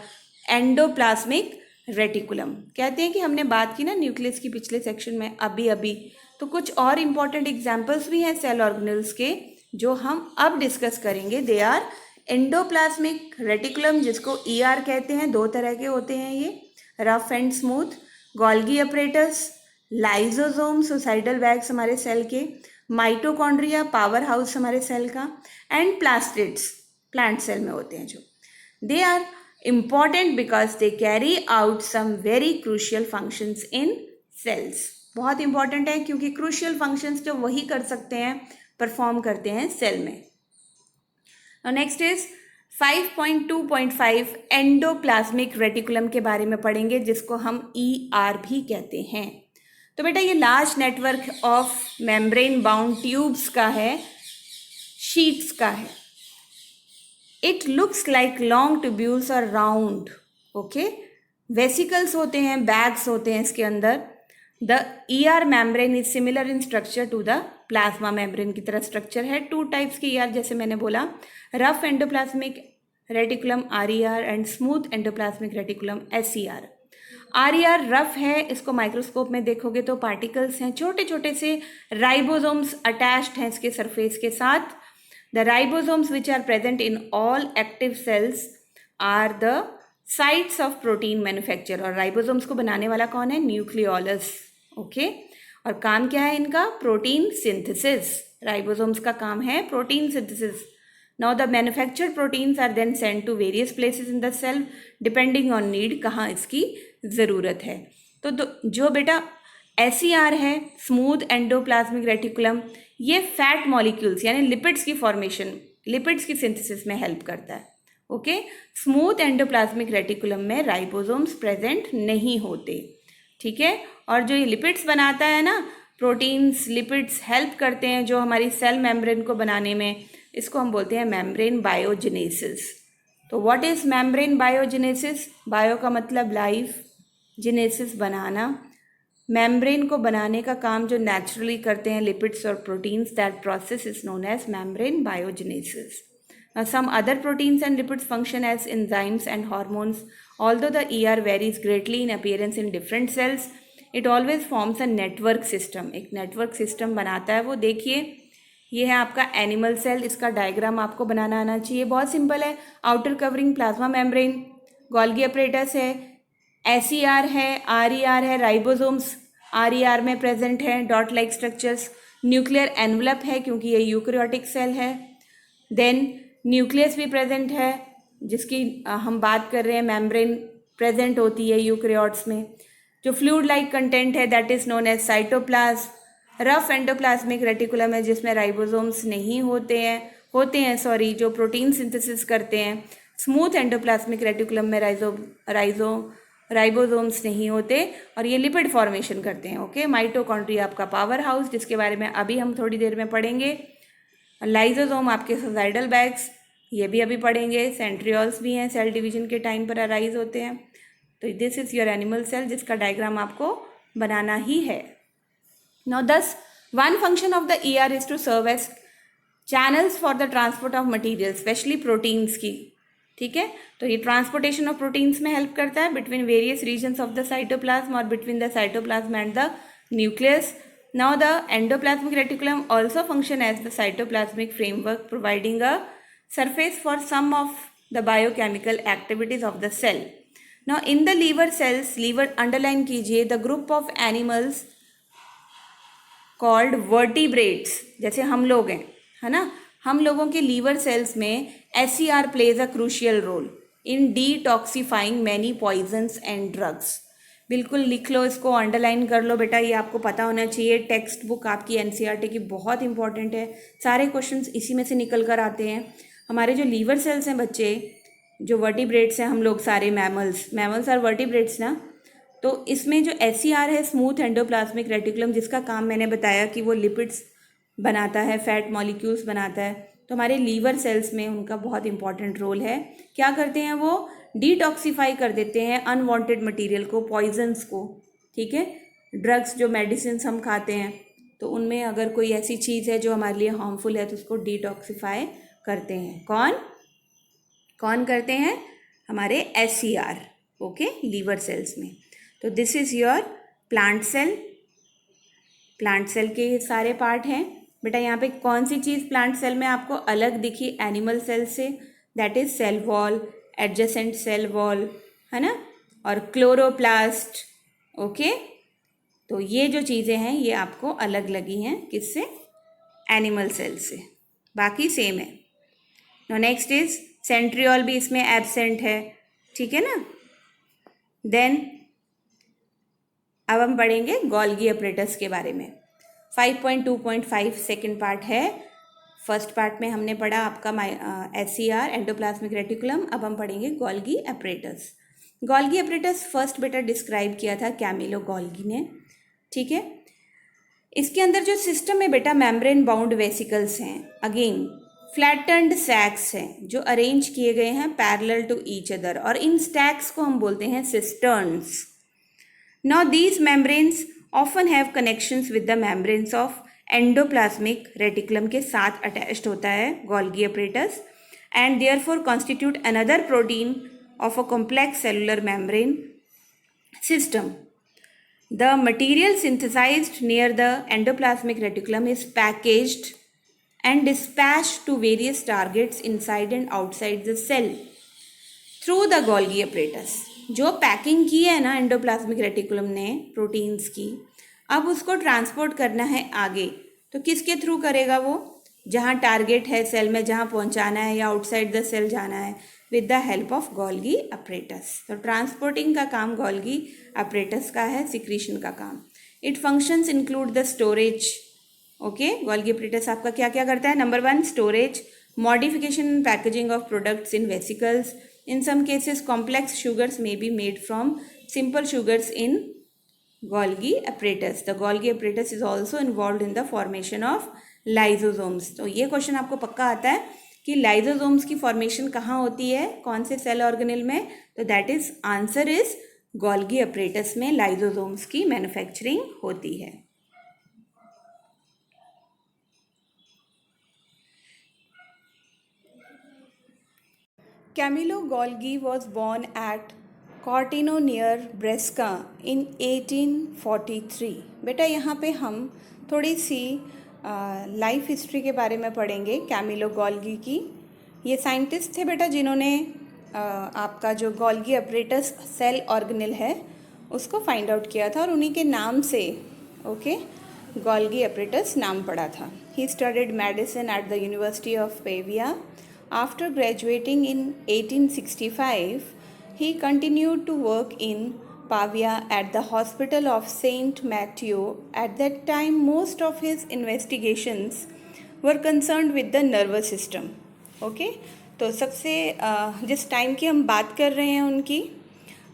endoplasmic reticulum. कहते हैं कि हमने बात की ना न्यूक्लियस की पिछले सेक्शन में अभी, तो कुछ और इम्पॉर्टेंट एग्जाम्पल्स भी हैं सेल ऑर्गेनेल्स के जो हम अब डिस्कस करेंगे. दे आर एंडोप्लाज्मिक रेटिकुलम, जिसको ER कहते हैं. दो तरह के होते हैं ये, rough and smooth. Golgi apparatus, lysosome suicidal bags हमारे सेल के, माइटोकॉन्ड्रिया पावर हाउस हमारे सेल का, एंड प्लास्टिड्स प्लांट सेल में होते हैं जो. They are important because they carry out some very crucial functions in cells. बहुत इंपॉर्टेंट है क्योंकि क्रूशियल फंक्शंस जो वही कर सकते हैं, परफॉर्म करते हैं सेल में. नेक्स्ट इज 5.2.5 एंडोप्लाज्मिक रेटिकुलम के बारे में पढ़ेंगे, जिसको हम ER भी कहते हैं. तो बेटा ये large network of membrane bound tubes का है, शीट्स का है. It looks like long tubules और राउंड. ओके, वेसिकल्स होते हैं, बैग्स होते हैं इसके अंदर. The ER membrane is similar in structure to the plasma membrane की तरह स्ट्रक्चर है. टू टाइप्स की ER जैसे मैंने बोला, rough endoplasmic reticulum RER and smooth endoplasmic reticulum SER. RER rough है, इसको माइक्रोस्कोप में देखोगे तो पार्टिकल्स हैं, छोटे छोटे से राइबोसोम्स अटैच्ड हैं इसके सरफेस के साथ. The ribosomes which are present in all active cells are the sites of protein manufacture. और राइबोसोम्स को बनाने वाला कौन है? न्यूक्लियोलस. ओके, और काम क्या है इनका? Protein synthesis. राइबोसोम्स का काम है protein synthesis. Now the manufactured proteins are then sent to various places in the cell depending on need, कहाँ इसकी ज़रूरत है. तो जो बेटा SER है, स्मूथ एंडोप्लाज्मिक रेटिकुलम, ये फैट मॉलिक्यूल्स यानी लिपिड्स की फॉर्मेशन, लिपिड्स की सिंथेसिस में हेल्प करता है. ओके, स्मूथ एंडोप्लाज्मिक रेटिकुलम में राइबोसोम्स प्रेजेंट नहीं होते. ठीक है, और जो ये लिपिड्स बनाता है ना, प्रोटीन्स लिपिड्स हेल्प करते हैं जो हमारी सेल मेम्ब्रेन को बनाने में, इसको हम बोलते हैं मेम्ब्रेन बायोजेनेसिस. तो what is membrane biogenesis? Bio का मतलब लाइफ, जेनेसिस बनाना. मेम्ब्रेन को बनाने का काम जो नेचुरली करते हैं लिपिड्स और proteins, that process is known as membrane biogenesis. Some other proteins and lipids function as enzymes and hormones. Although the ER varies greatly in appearance in different cells, it always forms a network system. एक network system बनाता है वो. देखिए ये है आपका animal cell, इसका diagram आपको बनाना आना चाहिए. बहुत सिंपल है. Outer covering plasma membrane, Golgi apparatus है, SER है, RER है, राइबोसोम्स RER में प्रेजेंट है, dot like structures. Nuclear envelope है क्योंकि ये यूकैरियोटिक सेल है. देन न्यूक्लियस भी प्रेजेंट है जिसकी हम बात कर रहे हैं, मेम्ब्रेन प्रेजेंट होती है यूकैरियोट्स में. जो फ्लूइड लाइक कंटेंट है that is known as cytoplasm. Rough endoplasmic reticulum है जिसमें राइबोसोम्स नहीं होते हैं जो प्रोटीन सिंथेसिस करते हैं। स्मूथ एंडोप्लाज्मिक रेटिकुलम में राइबोसोम्स नहीं होते और ये लिपिड फॉर्मेशन करते हैं। ओके, माइटोकॉन्ड्रिया आपका पावर हाउस जिसके बारे में अभी हम थोड़ी देर में पढ़ेंगे। लाइजोसोम आपके सोसाइटल बैग्स, ये भी अभी पढ़ेंगे। सेंट्रियोल्स भी हैं, सेल डिवीजन के टाइम पर अराइज होते हैं। तो this is your animal cell जिसका डायग्राम आपको बनाना ही है। Now one function of the ER is to serve as channels for the transport of material, specially proteins की। ठीक है, तो ये ट्रांसपोर्टेशन ऑफ प्रोटीन्स में हेल्प करता है between various regions of the cytoplasm और between the cytoplasm and the nucleus. Now the endoplasmic reticulum also function as the cytoplasmic framework, providing a surface for some of the biochemical activities of the cell. Now in the liver cells, liver underline कीजिए, the group of animals called vertebrates, जैसे हम लोग हैं, है ना, हम लोगों के लीवर सेल्स में SCR plays a crucial role in detoxifying many poisons and drugs. बिल्कुल लिख लो, इसको अंडरलाइन कर लो बेटा, ये आपको पता होना चाहिए। टेक्स्ट बुक आपकी एनसीईआरटी की बहुत इंपॉर्टेंट है, सारे क्वेश्चंस इसी में से निकल कर आते हैं। हमारे जो लीवर सेल्स हैं बच्चे, जो वर्टिब्रेट्स हैं, हम लोग सारे मैमल्स आर वर्टिब्रेट्स ना, तो इसमें जो एससीआर है, स्मूथ एंडोप्लाज्मिक रेटिकुलम, जिसका काम मैंने बताया कि वो लिपिड्स बनाता है, फैट मॉलिक्यूल्स बनाता है, तो हमारे लीवर सेल्स में उनका बहुत इंपॉर्टेंट रोल है। क्या करते हैं वो? डिटॉक्सीफाई कर देते हैं अनवांटेड मटेरियल को, पॉइजन्स को। ठीक है, ड्रग्स जो मेडिसिन हम खाते हैं तो उनमें अगर कोई ऐसी चीज़ है जो हमारे लिए हार्मफुल है तो उसको डिटॉक्सीफाई करते हैं। कौन करते हैं? हमारे एससीआर। ओके, लीवर सेल्स में। तो this is your plant cell. Plant cell के ये सारे पार्ट हैं बेटा। यहाँ पे कौन सी चीज़ प्लांट सेल में आपको अलग दिखी एनिमल सेल से? That is cell wall, adjacent cell wall, है ना, और क्लोरोप्लास्ट। ओके, तो ये जो चीज़ें हैं ये आपको अलग लगी हैं, किससे? एनिमल सेल से। बाकी सेम है। नो नेक्स्ट इज सेंट्रियोल, भी इसमें एब्सेंट है। ठीक है ना। देन अब हम पढ़ेंगे गोल्गी अपरेटस के बारे में। 5.2.5 सेकेंड पार्ट है। फर्स्ट पार्ट में हमने पढ़ा आपका एससीआर, एंडोप्लाज्मिक रेटिकुलम। अब हम पढ़ेंगे Golgi apparatus. Golgi apparatus first बेटा डिस्क्राइब किया था कैमिलो गोल्गी ने। ठीक है, इसके अंदर जो सिस्टम है बेटा, मेम्ब्रेन बाउंड वेसिकल्स हैं, अगेन फ्लैटेंड सैक्स हैं जो अरेंज किए गए हैं पैरेलल टू ईच अदर, और इन स्टैक्स को हम बोलते हैं सिस्टर्न्स। Now these membranes often have connections with the membranes of endoplasmic reticulum के साथ attached होता है Golgi apparatus, and therefore constitute another protein of a complex cellular membrane system. The material synthesized near the endoplasmic reticulum is packaged and dispatched to various targets inside and outside the cell through the Golgi apparatus. जो packing की है ना endoplasmic reticulum ने proteins की, अब उसको transport करना है आगे, तो किसके थ्रू करेगा वो? जहाँ टारगेट है सेल में, जहाँ पहुँचाना है या आउटसाइड द सेल जाना है, with the help of Golgi apparatus. तो ट्रांसपोर्टिंग का काम गोल्गी अपरेटस का है, सिक्रीशन का काम। It functions include the storage. Okay, Golgi apparatus आपका क्या क्या करता है? Number 1, storage, modification and packaging of products in vesicles. In some cases, complex sugars may be made from simple sugars in Golgi apparatus. The Golgi apparatus is also involved in the formation of lysosomes. तो ये question आपको पक्का आता है कि lysosomes की formation कहाँ होती है, कौन से सेल ऑर्गेनेल में? तो that is answer is Golgi apparatus में लाइजोसोम्स की मैन्युफैक्चरिंग होती है। Camillo Golgi was born at Cortino near Brescia in 1843. बेटा यहाँ पे हम थोड़ी सी लाइफ हिस्ट्री के बारे में पढ़ेंगे कैमिलो गोल्गी की। ये साइंटिस्ट थे बेटा जिन्होंने आपका जो गोल्गी अपरेटस सेल ऑर्गेनेल है उसको फाइंड आउट किया था, और उन्हीं के नाम से ओके गोल्गी अपरेटस नाम पड़ा था। He studied medicine at the university of Pavia. After graduating in 1865, he continued to work in Pavia at the hospital of St. Matthew. At that time, most of his investigations were concerned with the nervous system. Okay, तो सबसे जिस time की हम बात कर रहे हैं उनकी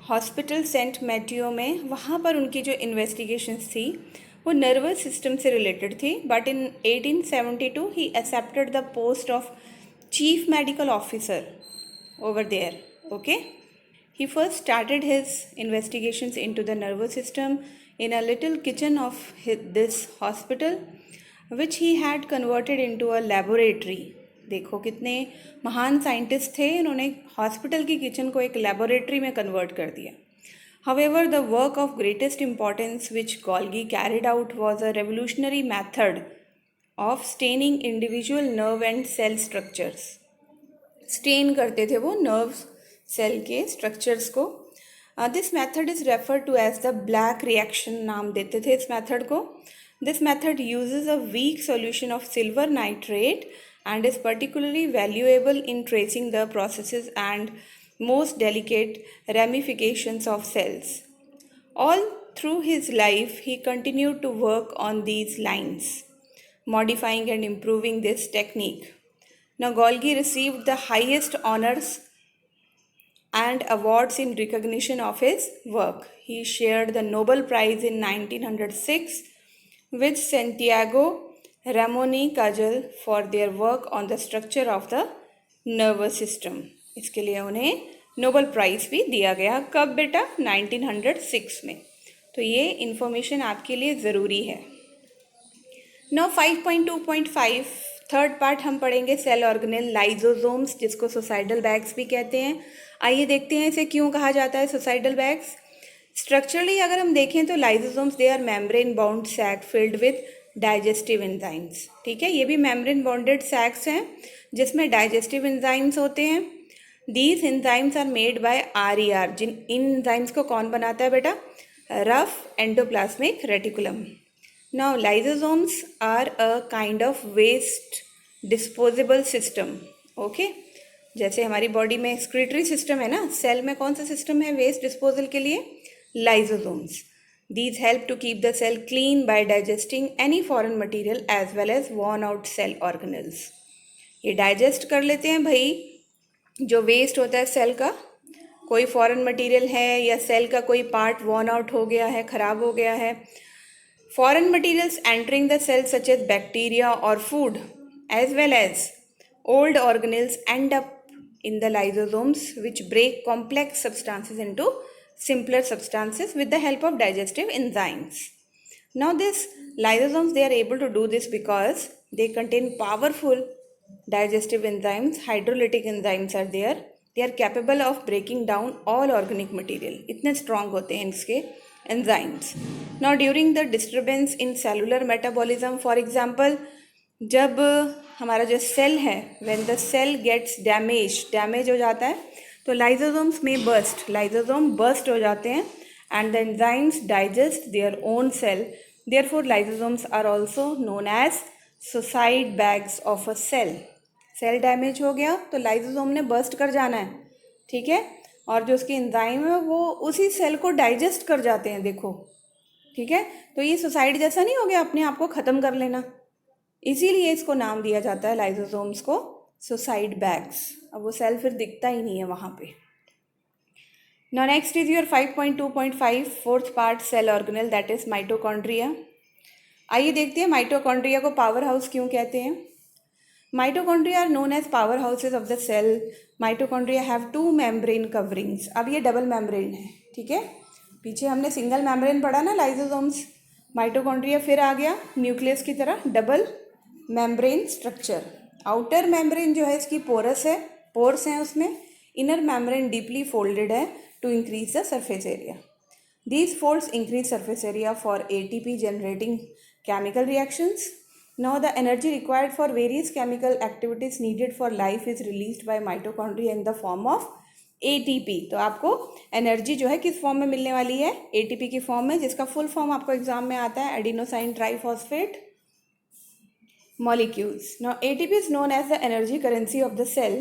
हॉस्पिटल सेंट मैथ्यू में, वहाँ पर उनकी जो इन्वेस्टिगेशंस थी वो नर्वस सिस्टम से रिलेटेड थी. But in 1872 he accepted the post of chief medical officer over there. Okay, he first started his investigations into the nervous system in a little kitchen of this hospital, which he had converted into a laboratory. देखो कितने महान scientist थे, इन्होंने hospital की kitchen को एक laboratory में convert कर दिया. However, the work of greatest importance which Golgi carried out was a revolutionary method of staining individual nerve and cell structures. Stain करते थे वो नर्व सेल के स्ट्रक्चर्स को. This method is refer to as the black reaction, नाम देते थे इस method को. This method uses a weak solution of silver nitrate and is particularly valuable in tracing the processes and most delicate ramifications of cells. All through his life he continued to work on these lines, modifying and improving this technique. Now, Golgi received the highest honors and awards in recognition of his work. He shared the Nobel Prize in 1906 with Santiago Ramon y Cajal for their work on the structure of the nervous system. इसके लिए उन्हें Nobel prize भी दिया गया. कब बेटा? 1906 में. तो ये इन्फॉर्मेशन आपके लिए ज़रूरी है. Now 5.2.5 थर्ड पार्ट हम पढ़ेंगे सेल ऑर्गेनेल लाइजोसोम्स, जिसको सुसाइडल बैग्स भी कहते हैं. आइए देखते हैं इसे क्यों कहा जाता है सुसाइडल बैग्स. स्ट्रक्चरली अगर हम देखें तो lysosomes they are membrane bound sac filled with digestive enzymes. ठीक है, ये भी मेम्ब्रेन बाउंडेड सैक्स हैं जिसमें डाइजेस्टिव एंजाइम्स होते हैं. These enzymes are made by RER. जिन इन एंजाइम्स को कौन बनाता है बेटा? Rough endoplasmic reticulum. Now, lysosomes are a kind of waste disposable system. Okay? जैसे हमारी बॉडी में एक्सक्रीटरी सिस्टम है ना, सेल में कौन सा सिस्टम है वेस्ट डिस्पोजल के लिए? Lysosomes. These help to keep the cell clean by digesting any foreign material as well as worn out cell organelles. ये डाइजेस्ट कर लेते हैं भाई जो वेस्ट होता है सेल का. कोई फॉरेन मटेरियल है या सेल का कोई पार्ट वॉर्न आउट हो गया है, ख़राब हो गया है. Foreign materials entering the cell such as bacteria or food as well as old organelles end up in the lysosomes, which break complex substances into simpler substances with the help of digestive enzymes. Now these lysosomes, they are able to do this because they contain powerful digestive enzymes. Hydrolytic enzymes are there. They are capable of breaking down all organic material. इतने strong होते हैं इसके enzymes. Now during the disturbance in cellular metabolism, for example, जब हमारा जो cell है, when the cell gets damage हो जाता है तो लाइजोसोम्स में लाइजोसोम बर्स्ट हो जाते हैं and the enzymes digest their own cell. Therefore, lysosomes are also known as suicide bags of a cell. Cell damage हो गया तो लाइजोसोम ने बर्स्ट कर जाना है. ठीक है, और जो उसकी एंजाइम है वो उसी सेल को डाइजेस्ट कर जाते हैं. देखो, ठीक है, तो ये सुसाइड जैसा नहीं हो गया अपने आप को ख़त्म कर लेना. इसीलिए इसको नाम दिया जाता है लाइजोसोम्स को सुसाइड बैग्स. अब वो सेल फिर दिखता ही नहीं है वहाँ पे. Now next is your 5.2.5 fourth part cell organelle, that is mitochondria. आइए देखते हैं माइटोकॉन्ड्रिया को पावर हाउस क्यों कहते हैं. Mitochondria are known as power houses of the cell. Mitochondria have 2 membrane coverings. अब ये डबल मेम्ब्रेन है. ठीक है, पीछे हमने सिंगल मेम्ब्रेन पढ़ा ना लाइजोसोम्स. माइटोकॉन्ड्रिया फिर आ गया न्यूक्लियस की तरह, double membrane structure. Outer membrane जो है इसकी पोरस है, पोर्स हैं उसमें. इनर मेम्ब्रेन डीपली फोल्डेड है to increase the surface area. These folds increase surface area for ATP generating chemical reactions. Now the energy required for various chemical activities needed for life is released by mitochondria in the form of ATP. तो आपको energy जो है किस form में मिलने वाली है? ATP की फॉर्म में, जिसका फुल फॉर्म आपको एग्जाम में आता है adenosine triphosphate molecules. Now, ATP is known as the energy currency of the cell.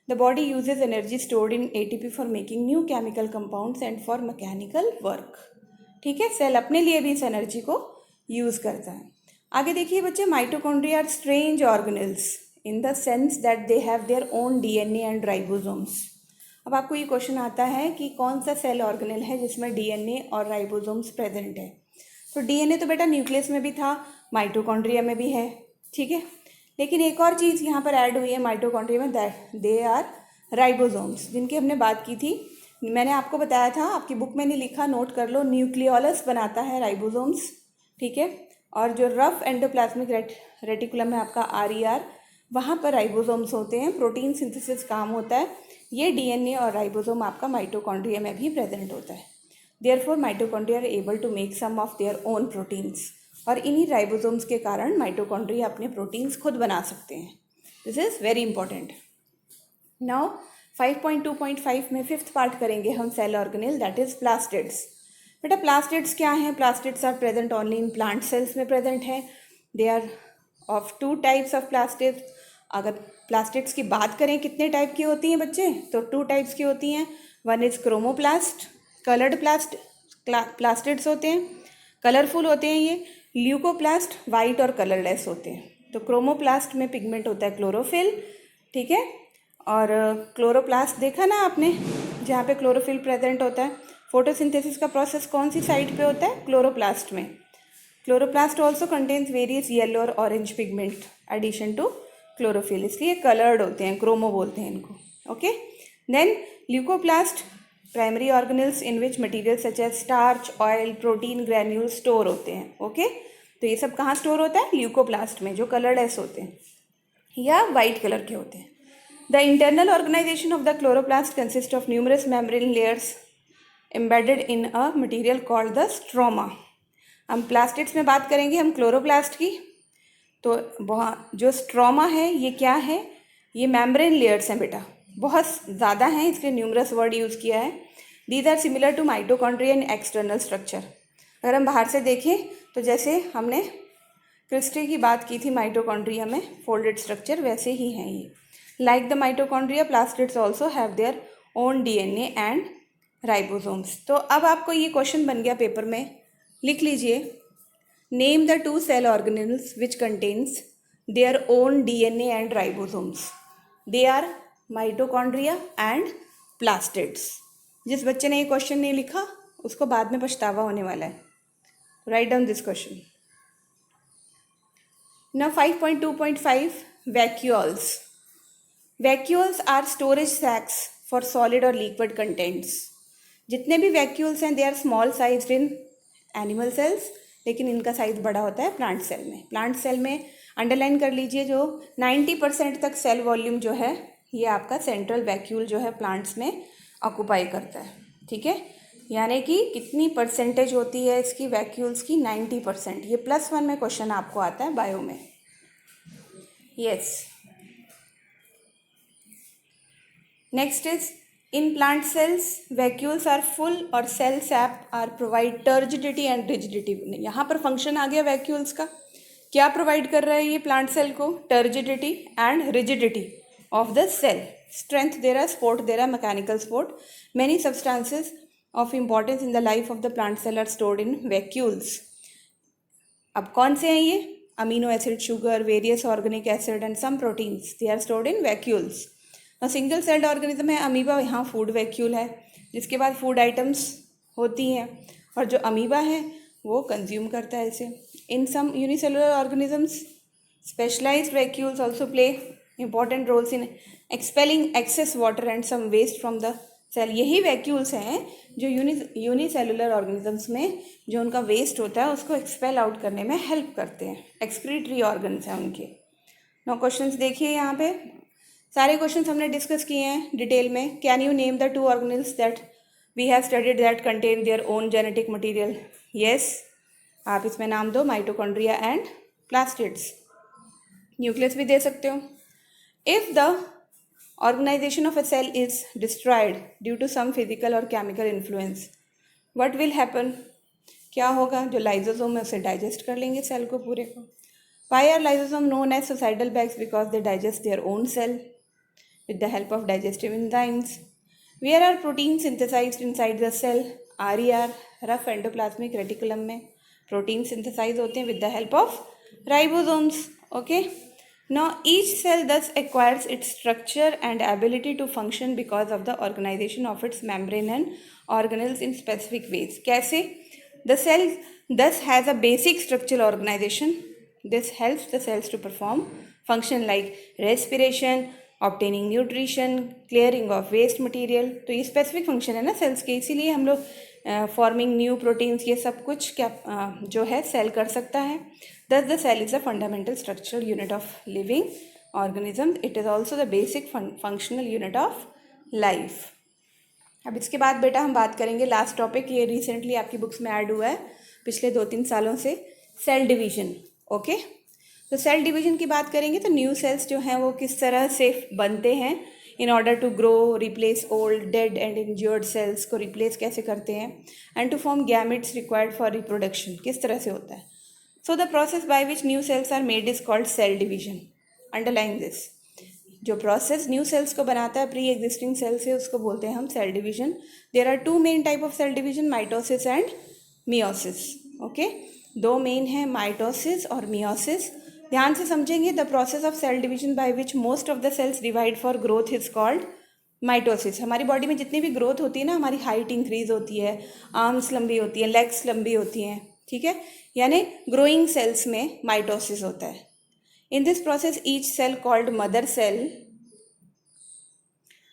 The body uses energy stored in ATP for making new chemical compounds and for mechanical work. ठीक है, cell अपने लिए भी इस energy को use करता है. आगे देखिए बच्चे, mitochondria are strange organelles in the sense that they have their own DNA and ribosomes. अब आपको ये क्वेश्चन आता है कि कौन सा सेल ऑर्गेनेल है जिसमें डीएनए और राइबोसोम्स प्रेजेंट है. तो डीएनए तो बेटा न्यूक्लियस में भी था, माइटोकॉन्ड्रिया में भी है, ठीक है. लेकिन एक और चीज़ यहाँ पर ऐड हुई है माइटोकॉन्ड्रिया में, दैट दे आर राइबोसोम्स, जिनकी हमने बात की थी. मैंने आपको बताया था, आपकी बुक में नहीं लिखा, नोट कर लो, न्यूक्लियोलस बनाता है राइबोसोम्स, ठीक है. और जो रफ एंडोप्लाज्मिक रेटिकुलम है आपका आरईआर, वहाँ पर राइबोसोम्स होते हैं, प्रोटीन सिंथेसिस काम होता है. ये डीएनए और राइबोसोम आपका माइटोकॉन्ड्रिया में भी प्रेजेंट होता है. Therefore mitochondria are able to make some of their own proteins. और इन्हीं राइबोसोम्स के कारण माइटोकॉन्ड्रिया अपने प्रोटीन्स खुद बना सकते हैं. This is very important. Now 5.2.5 में फिफ्थ पार्ट करेंगे हम cell organelle, that is plastids. बेटा प्लास्टिड्स क्या हैं? Plastids are present only in plant cells में प्रेजेंट है. They are of two types of plastids. अगर प्लास्टिड्स की बात करें कितने टाइप की होती हैं बच्चे, तो टू टाइप्स की होती हैं. One is chromoplast, coloured plastids होते हैं, कलरफुल होते हैं ये. ल्यूकोप्लास्ट वाइट और कलरलेस होते हैं. तो क्रोमोप्लास्ट में पिगमेंट होता है क्लोरोफिल, ठीक है. और क्लोरोप्लास्ट देखा ना आपने, जहाँ पे क्लोरोफिल प्रेजेंट होता है. फोटोसिंथेसिस का प्रोसेस कौन सी साइड पे होता है? क्लोरोप्लास्ट में. Chloroplast also contains various yellow और orange pigment addition to chlorophyll, इसलिए कलर्ड होते हैं, क्रोमो बोलते हैं इनको. Okay. Then leucoplast primary organelles in which material such as starch, oil, protein granule store होते हैं. ओके. तो ये सब कहाँ स्टोर होता है? ल्यूकोप्लास्ट में, जो कलरलेस होते हैं या वाइट कलर के होते हैं. The internal organisation of the chloroplast consist of numerous membrane layers embedded in a material called the stroma. हम प्लास्टिड्स में बात करेंगे हम क्लोरोप्लास्ट की. तो जो स्ट्रोमा है ये क्या है? ये मेम्ब्रेन लेयर्स हैं बेटा, बहुत ज़्यादा हैं, इसलिए न्यूमरस वर्ड यूज़ किया है. These are similar to mitochondria in external structure. अगर हम बाहर से देखें तो जैसे हमने क्रिस्टी की बात की थी माइटोकॉन्ड्रिया में, फोल्डेड स्ट्रक्चर, वैसे ही हैं ये. Like the mitochondria, plastids also have their own DNA and ribosomes. तो अब आपको ये क्वेश्चन बन गया पेपर में, लिख लीजिए. Name the two cell organelles which contains their own DNA and ribosomes. They are mitochondria and plastids. जिस बच्चे ने ये क्वेश्चन नहीं लिखा उसको बाद में पछतावा होने वाला है. Write down this question. Now 5.2.5 vacuoles. Vacuoles are storage sacs for solid और लिक्विड कंटेंट्स. जितने भी वैक्यूल्स हैं they are small size in animal cells, लेकिन इनका साइज बड़ा होता है प्लांट सेल में. प्लांट सेल में अंडरलाइन कर लीजिए, जो 90% तक सेल वॉल्यूम जो है ये आपका सेंट्रल वैक्यूल जो है प्लांट्स में ऑक्यूपाई करता है. ठीक है, यानी कि कितनी परसेंटेज होती है इसकी वैक्यूल्स की? 90%. ये +1 में क्वेश्चन आपको आता है बायो में. Yes. Next is in plant cells vacuoles are full और cell sap are provide turgidity and rigidity. यहाँ पर फंक्शन आ गया वैक्यूल्स का. क्या प्रोवाइड कर रहा है ये प्लांट सेल को? Turgidity and rigidity of the cell. Strength दे रहा है, सपोर्ट दे रहा है, mechanical support. Many substances of importance in the life of the plant cell are stored in vacuoles. अब कौन से हैं ये? Amino acid, sugar, various organic acid and some proteins, they are stored in vacuoles. Single celled organism है amoeba, यहाँ food vacuole है, जिसके बाद फूड आइटम्स होती हैं, और जो अमीबा है वो कंज्यूम करता है इसे. In some unicellular organisms specialised vacuoles also play important roles in expelling excess water and some waste from the cell. यही वैक्यूल्स हैं जो यूनिसेलुलर ऑर्गेनिजम्स में जो उनका वेस्ट होता है उसको एक्सपेल आउट करने में हेल्प करते हैं. एक्सक्रीटरी ऑर्गन्स हैं उनके. नो क्वेश्चंस देखिए, यहाँ पे सारे क्वेश्चंस हमने डिस्कस किए हैं डिटेल में. Can you name the two organelles that we have studied that contain their own genetic material? Yes, आप इसमें नाम दो, माइटोकॉन्ड्रिया एंड प्लास्टिड्स. न्यूक्लियस भी दे सकते हो. If the organisation of a cell is destroyed due to some physical और chemical influence, what will happen? क्या होगा? जो लाइजोसोम है उसे डाइजेस्ट कर लेंगे सेल को पूरे को, Why are lysosomes known as suicidal bags? Because they digest their own cell with the help of digestive enzymes. Where are proteins synthesized inside the cell? RER, rough endoplasmic reticulum में protein synthesise होते हैं with the help of ribosomes. Okay. Now each cell thus acquires its structure and ability to function because of the organization of its membrane and organelles in specific ways. कैसे? The cell thus has a basic structural organization. This helps the cells to perform function like respiration, obtaining nutrition, clearing of waste material. तो ये specific function है ना sales के, इसीलिए हम लोग forming new proteins ये सब कुछ क्या जो है सेल कर सकता है. Thus the cell is a fundamental structural unit of living organism. It is also the basic functional unit of life. अब इसके बाद बेटा हम बात करेंगे लास्ट टॉपिक, ये रिसेंटली आपकी बुक्स में ऐड हुआ है पिछले 2-3 सालों से, सेल डिवीजन. ओके. तो सेल डिवीजन की बात करेंगे तो न्यू सेल्स जो हैं वो किस तरह से बनते हैं, in order to grow, replace old, dead and injured cells को रिप्लेस कैसे करते हैं, and to form gametes required for reproduction किस तरह से होता है. So the process by which new cells are made is called cell division. Underline this. जो प्रोसेस न्यू सेल्स को बनाता है प्री एग्जिस्टिंग सेल से, उसको बोलते हैं हम cell division. There are 2 main type of cell division, mitosis and meiosis. Okay. 2 main हैं, माइटोसिस और मियोसिस. ध्यान से समझेंगे. The process of cell division by which most of the cells divide for growth is called mitosis. हमारी body में जितनी भी growth होती है ना, हमारी हाइट इंक्रीज होती है, आर्म्स लंबी होती हैं, लेग्स लंबी होती हैं, ठीक है, यानी ग्रोइंग सेल्स में माइटोसिस होता है. In this process each cell called mother cell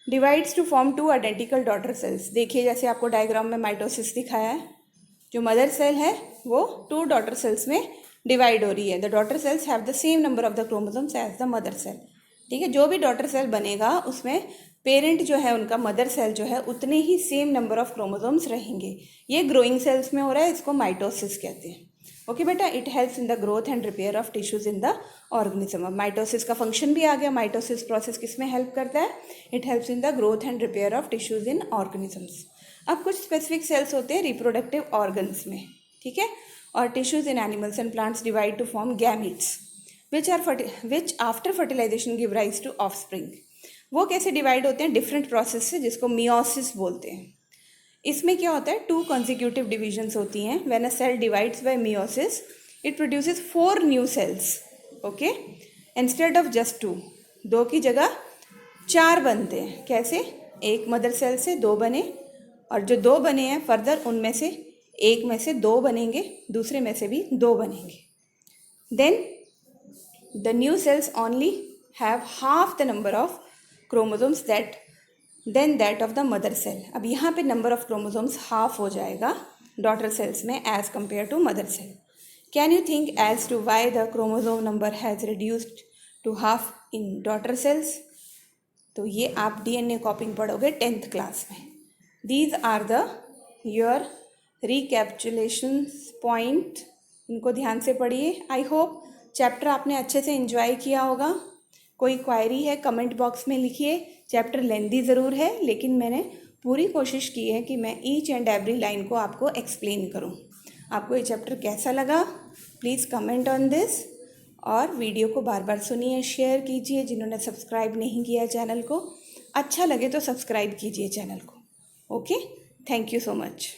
divides to form 2 identical daughter cells. देखिए जैसे आपको डायग्राम में माइटोसिस दिखाया है, जो मदर सेल है वो 2 डॉटर सेल्स में डिवाइड हो रही है. The daughter cells have the same number of the chromosomes as the mother cell. ठीक है. जो भी डॉटर सेल बनेगा उसमें पेरेंट जो है उनका, मदर सेल जो है, उतने ही सेम नंबर ऑफ क्रोमोसोम्स रहेंगे. ये ग्रोइंग सेल्स में हो रहा है, इसको माइटोसिस कहते हैं. ओके बेटा. It helps in the growth and repair of tissues in the organism. अब माइटोसिस का फंक्शन भी आ गया. माइटोसिस प्रोसेस किस में हेल्प करता है? It helps in the growth and repair of tissues in organisms. अब कुछ स्पेसिफिक सेल्स होते हैं रिप्रोडक्टिव ऑर्गन्स में, ठीक है, और tissues in animals and plants divide to form gametes which after fertilisation give rise to offspring. वो कैसे डिवाइड होते हैं? डिफरेंट प्रोसेस से, जिसको मियोसिस बोलते हैं. इसमें क्या होता है? 2 कॉन्जिक्यूटिव डिविजन्स होती हैं. When a cell divides by meiosis it produces 4 new cells. Okay. Instead of just 2, 2 की जगह 4 बनते हैं. कैसे? एक मदर सेल से 2 बने, और जो 2 बने हैं फर्दर उनमें से एक में से 2 बनेंगे, दूसरे में से भी 2 बनेंगे. Then the new cells only have half the number of chromosomes than that of the mother cell. अब यहाँ पे नंबर ऑफ क्रोमोसोम्स हाफ हो जाएगा डॉटर सेल्स में as compare to mother cell. Can you think as to why the chromosome number has reduced to half in daughter cells? तो ये आप DNA copying पढ़ोगे 10th क्लास में. These are the your recapitulations point. इनको ध्यान से पढ़िए. I hope chapter आपने अच्छे से एंजॉय किया होगा. कोई क्वायरी है कमेंट बॉक्स में लिखिए. चैप्टर लेंदी ज़रूर है, लेकिन मैंने पूरी कोशिश की है कि मैं ईच एंड एवरी लाइन को आपको एक्सप्लेन करूं. आपको ये चैप्टर कैसा लगा प्लीज़ कमेंट ऑन दिस, और वीडियो को बार बार सुनिए, शेयर कीजिए. जिन्होंने सब्सक्राइब नहीं किया चैनल को, अच्छा लगे तो सब्सक्राइब कीजिए चैनल को. Okay. Thank you so much.